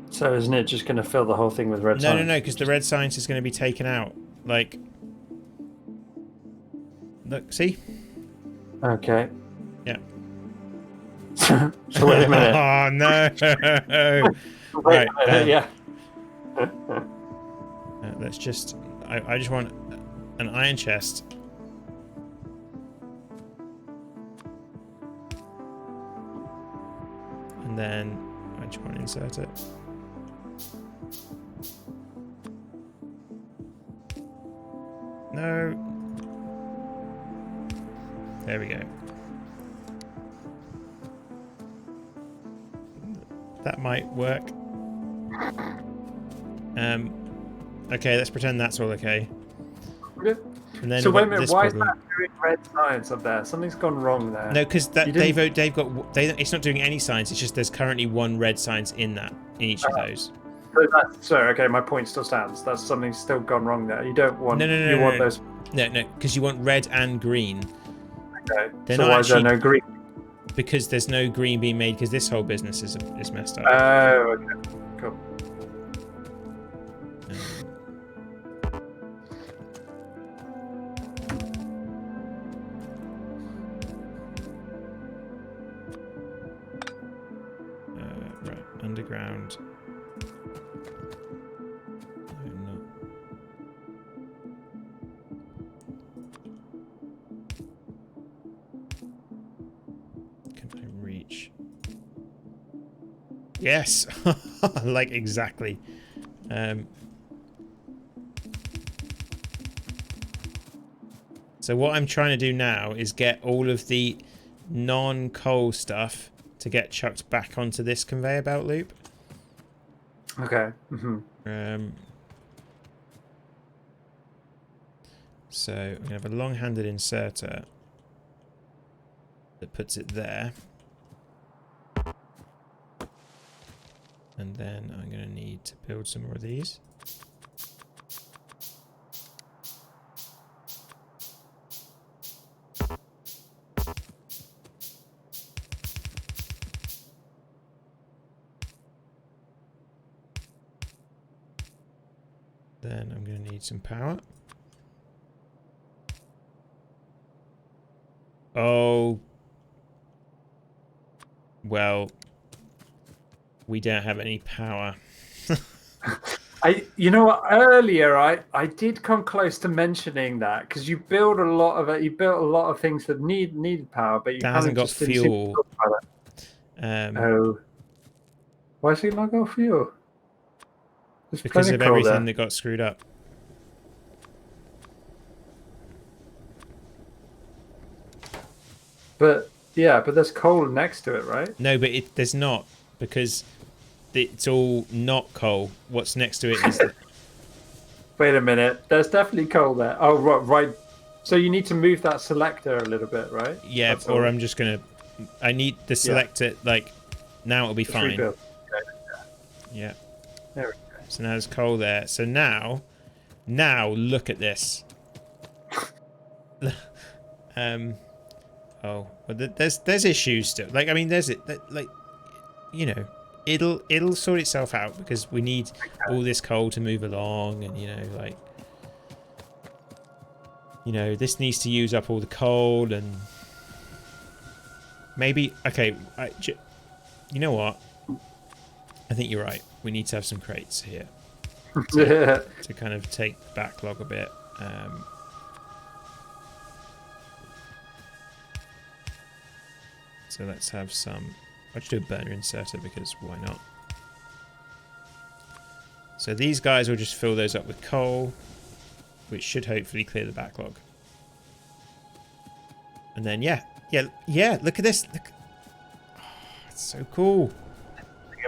So isn't it just going to fill the whole thing with red signs? No, because the red signs is going to be taken out. Like, look, see? Okay. Yeah. So wait a minute. Oh no! Wait Right. a minute, yeah. Let's just. I just want an iron chest. And then I just want to insert it. No. There we go. That might work. Okay, let's pretend that's all okay. Yeah. And then So we've wait a got minute, this why is problem. that doing red signs up there? Something's gone wrong there. No, because You didn't- they've got it's not doing any signs. It's just there's currently one red signs in each of those. So okay, my point still stands. That's something's still gone wrong there. You don't want No, want those. No, because you want red and green. Okay. They're So not why is there actually- no green? Because there's no green being made because this whole business is messed up. Oh, okay. Cool. Right, underground. No, not. Can I reach? Yes, like exactly. So what I'm trying to do now is get all of the non-coal stuff to get chucked back onto this conveyor belt loop. Okay. Mm-hmm. So I'm going to have a long-handed inserter that puts it there. And then I'm going to need to build some more of these. Then I'm going to need some power. Oh. Well, we don't have any power. You know what? Earlier, I did come close to mentioning that because you build a lot of it. You built a lot of things that needed power, but you That kind hasn't of got just didn't seem to fuel. talk about it. Oh, why is it not got fuel? There's Because plenty of coal everything there. that got screwed up. But yeah, but there's coal next to it, right? No, but there's not, because it's all not coal. What's next to it is... Wait a minute. There's definitely coal there. Oh, right. So you need to move that selector a little bit, right? Yeah, That's or all. I'm just going to... I need to select it, like, now it'll be Just fine. rebuild. Okay. Yeah. There we go. So now there's coal there. So now look at this. Oh, well, there's issues still. Like, I mean, there's it. Like, you know, it'll sort itself out because we need all this coal to move along, and this needs to use up all the coal, and maybe okay. You know what? I think you're right. We need to have some crates here to kind of take the backlog a bit. So let's have some... I'll just do a burner inserter because why not? So these guys will just fill those up with coal, which should hopefully clear the backlog. And then, yeah, look at this. Look. Oh, it's so cool.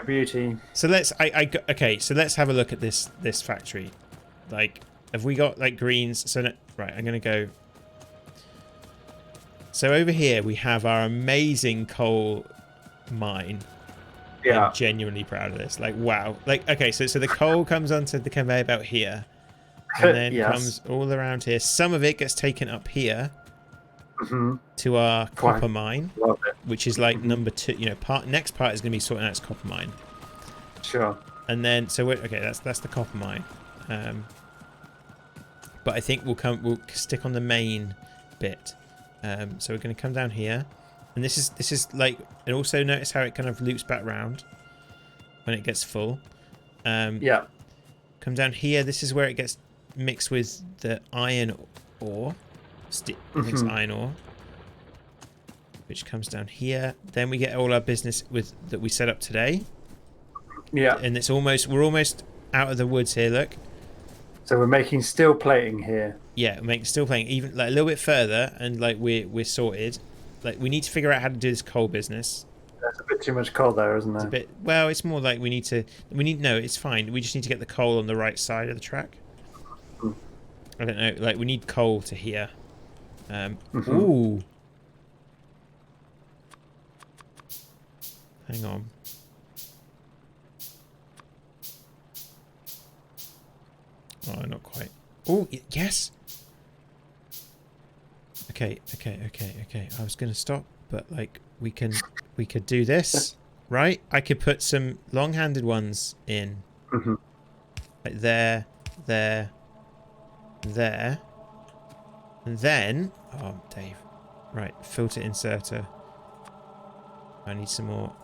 A beauty. So let's... Okay, so let's have a look at this factory. Like, have we got, like, greens? So, right, I'm going to go... So over here we have our amazing coal mine. I'm genuinely proud of this. Like, wow. Like, okay, so the coal comes onto the conveyor belt here, and then comes all around here. Some of it gets taken up here to our copper mine, which is like number 2. You know, next part is going to be sorting out its copper mine. Sure. And then, so okay, that's the copper mine. But I think we'll stick on the main bit. So we're going to come down here, and this is like, and also notice how it kind of loops back round when it gets full. Yeah. Come down here. This is where it gets mixed with the iron ore. I think it's iron ore, which comes down here. Then we get all our business that we set up today. Yeah. And we're almost out of the woods here. Look. So we're making steel plating here. Yeah, we're making steel plating even like a little bit further, and like we're sorted. Like we need to figure out how to do this coal business. There's a bit too much coal there, isn't there? Well, it's more like no, it's fine. We just need to get the coal on the right side of the track. I don't know, like we need coal to here. Ooh. Hang on. Oh, not quite. Oh, yes. Okay. I was going to stop, but like we could do this, right? I could put some long-handed ones in. Like there. And then, oh, Dave. Right, filter inserter. I need some more.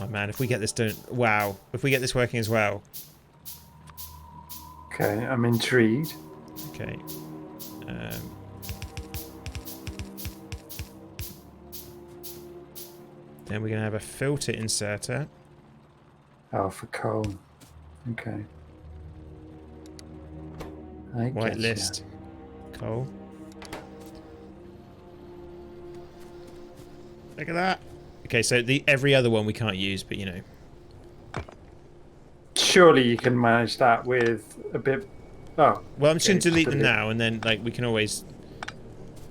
Oh man, if we get this done, wow. If we get this working as well. Okay, I'm intrigued. Okay. Then we're going to have a filter inserter. Oh, for coal. Okay. Whitelist. Coal. Look at that. Okay, so every other one we can't use, but you know. Surely you can manage that with a bit. Oh. Well, I'm just going to delete them now, and then like we can always.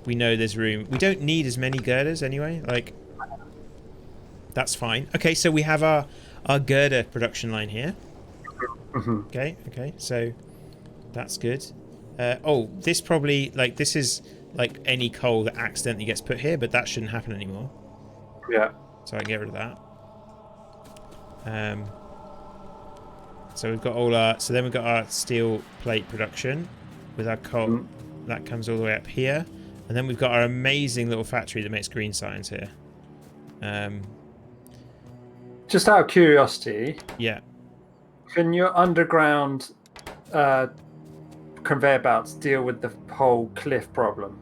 We know there's room. We don't need as many girders anyway. Like. That's fine. Okay, so we have our girder production line here. Okay, so that's good. Oh, this probably, like, this is like any coal that accidentally gets put here, but that shouldn't happen anymore. Yeah. So I can get rid of that. So we've got all our, so then we've got our steel plate production with our coal. That comes all the way up here. And then we've got our amazing little factory that makes green signs here. Just out of curiosity. Yeah. Can your underground conveyor belts deal with the whole cliff problem?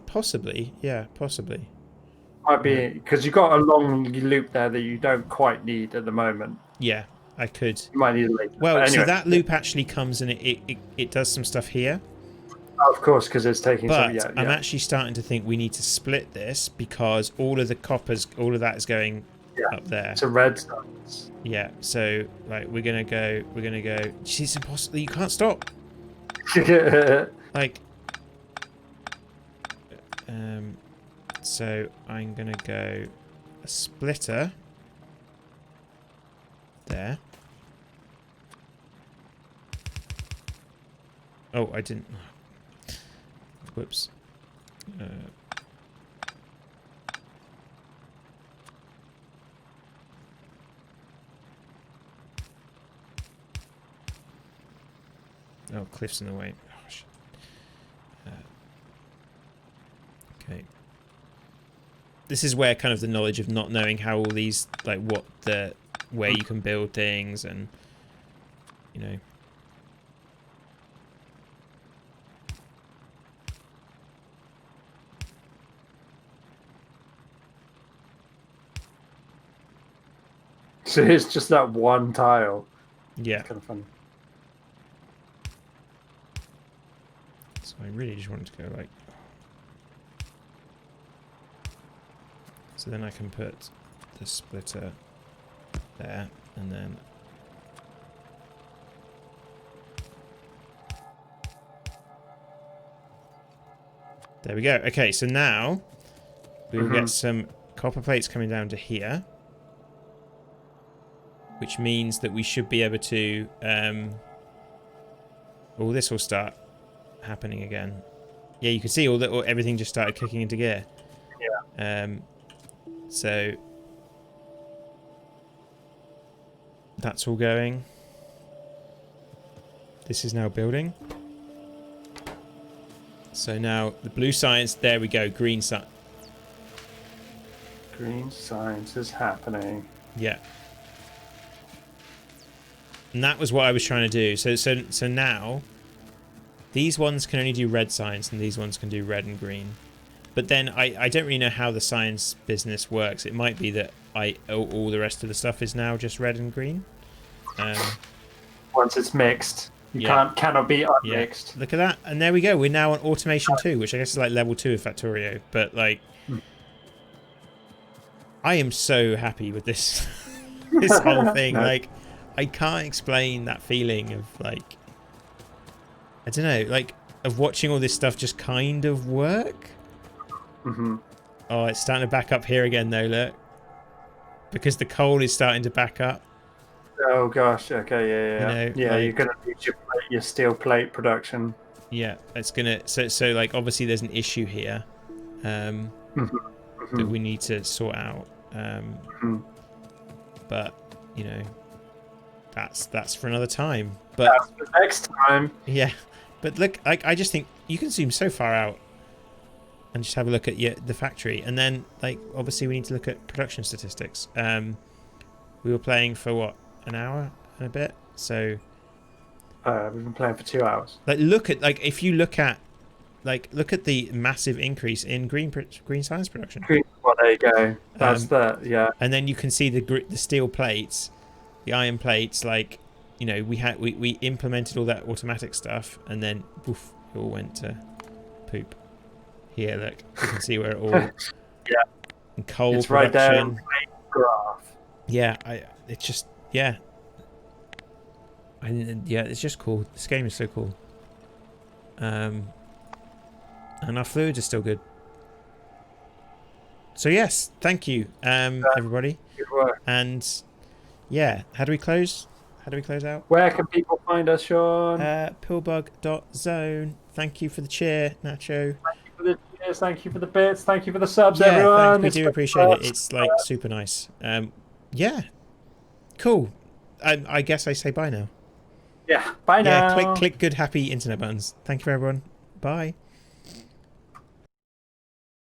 Possibly. Yeah, possibly. Might be, because you've got a long loop there that you don't quite need at the moment. Yeah, I could. You might need it later. Well, anyway, so that loop actually comes and it does some stuff here. Oh, of course, because it's taking some. But I'm actually starting to think we need to split this because all of the coppers, all of that is going up there. To redstones. Yeah, so like we're gonna go. Jeez, it's impossible. You can't stop. Like, so I'm gonna go a splitter there. Oh, I didn't. Whoops. Oh, cliff's in the way. Oh, shit. Okay. This is where kind of the knowledge of not knowing how all these, like, where you can build things and, you know. So it's just that one tile. Yeah. It's kind of funny. So I really just wanted to go like. So then I can put the splitter there, and then. There we go. Okay, so now we will get some copper plates coming down to here, which means that we should be able to. All this will start happening again. Yeah, you can see everything just started kicking into gear. Yeah. So that's all going. This is now building. So now the blue science, there we go, green science. Green science is happening. Yeah. And that was what I was trying to do. So now these ones can only do red science and these ones can do red and green. But then I don't really know how the science business works. It might be that all the rest of the stuff is now just red and green. Once it's mixed, you cannot be unmixed. Yeah. Look at that, and there we go. We're now on automation 2, which I guess is like level 2 of Factorio. But like, I am so happy with this this whole thing. No. Like, I can't explain that feeling of like, I don't know, like of watching all this stuff just kind of work. Mm-hmm. Oh, it's starting to back up here again though, look. Because the coal is starting to back up. Oh gosh, okay, yeah. You know, yeah, like, you're gonna need your steel plate production. Yeah, it's gonna so like obviously there's an issue here that we need to sort out. But you know, that's for another time. But that's for next time. Yeah. But look, I just think you can zoom so far out and just have a look at the factory, and then like obviously we need to look at production statistics. We were playing for what, an hour and a bit, so we've been playing for 2 hours. Like if you look at the massive increase in green science production. Well, there you go. That's yeah. And then you can see the steel plates, the iron plates. Like, you know, we implemented all that automatic stuff, and then poof, it all went to poop. Here, look, you can see where it all. Yeah. And coal it's production. Right there in the graph. Yeah, it's just yeah. Yeah, it's just cool. This game is so cool. And our fluids are still good. So yes, thank you, everybody. Good work. And yeah, how do we close? How do we close out? Where can people find us, Sean? Pillbug.zone. Thank you for the cheer, Nacho. Thank you for the cheers. Thank you for the bits. Thank you for the subs, everyone. We do appreciate it. It's like super nice. Yeah, cool. I guess I say bye now. Yeah, bye now. Yeah, click good happy internet buttons. Thank you, everyone. Bye.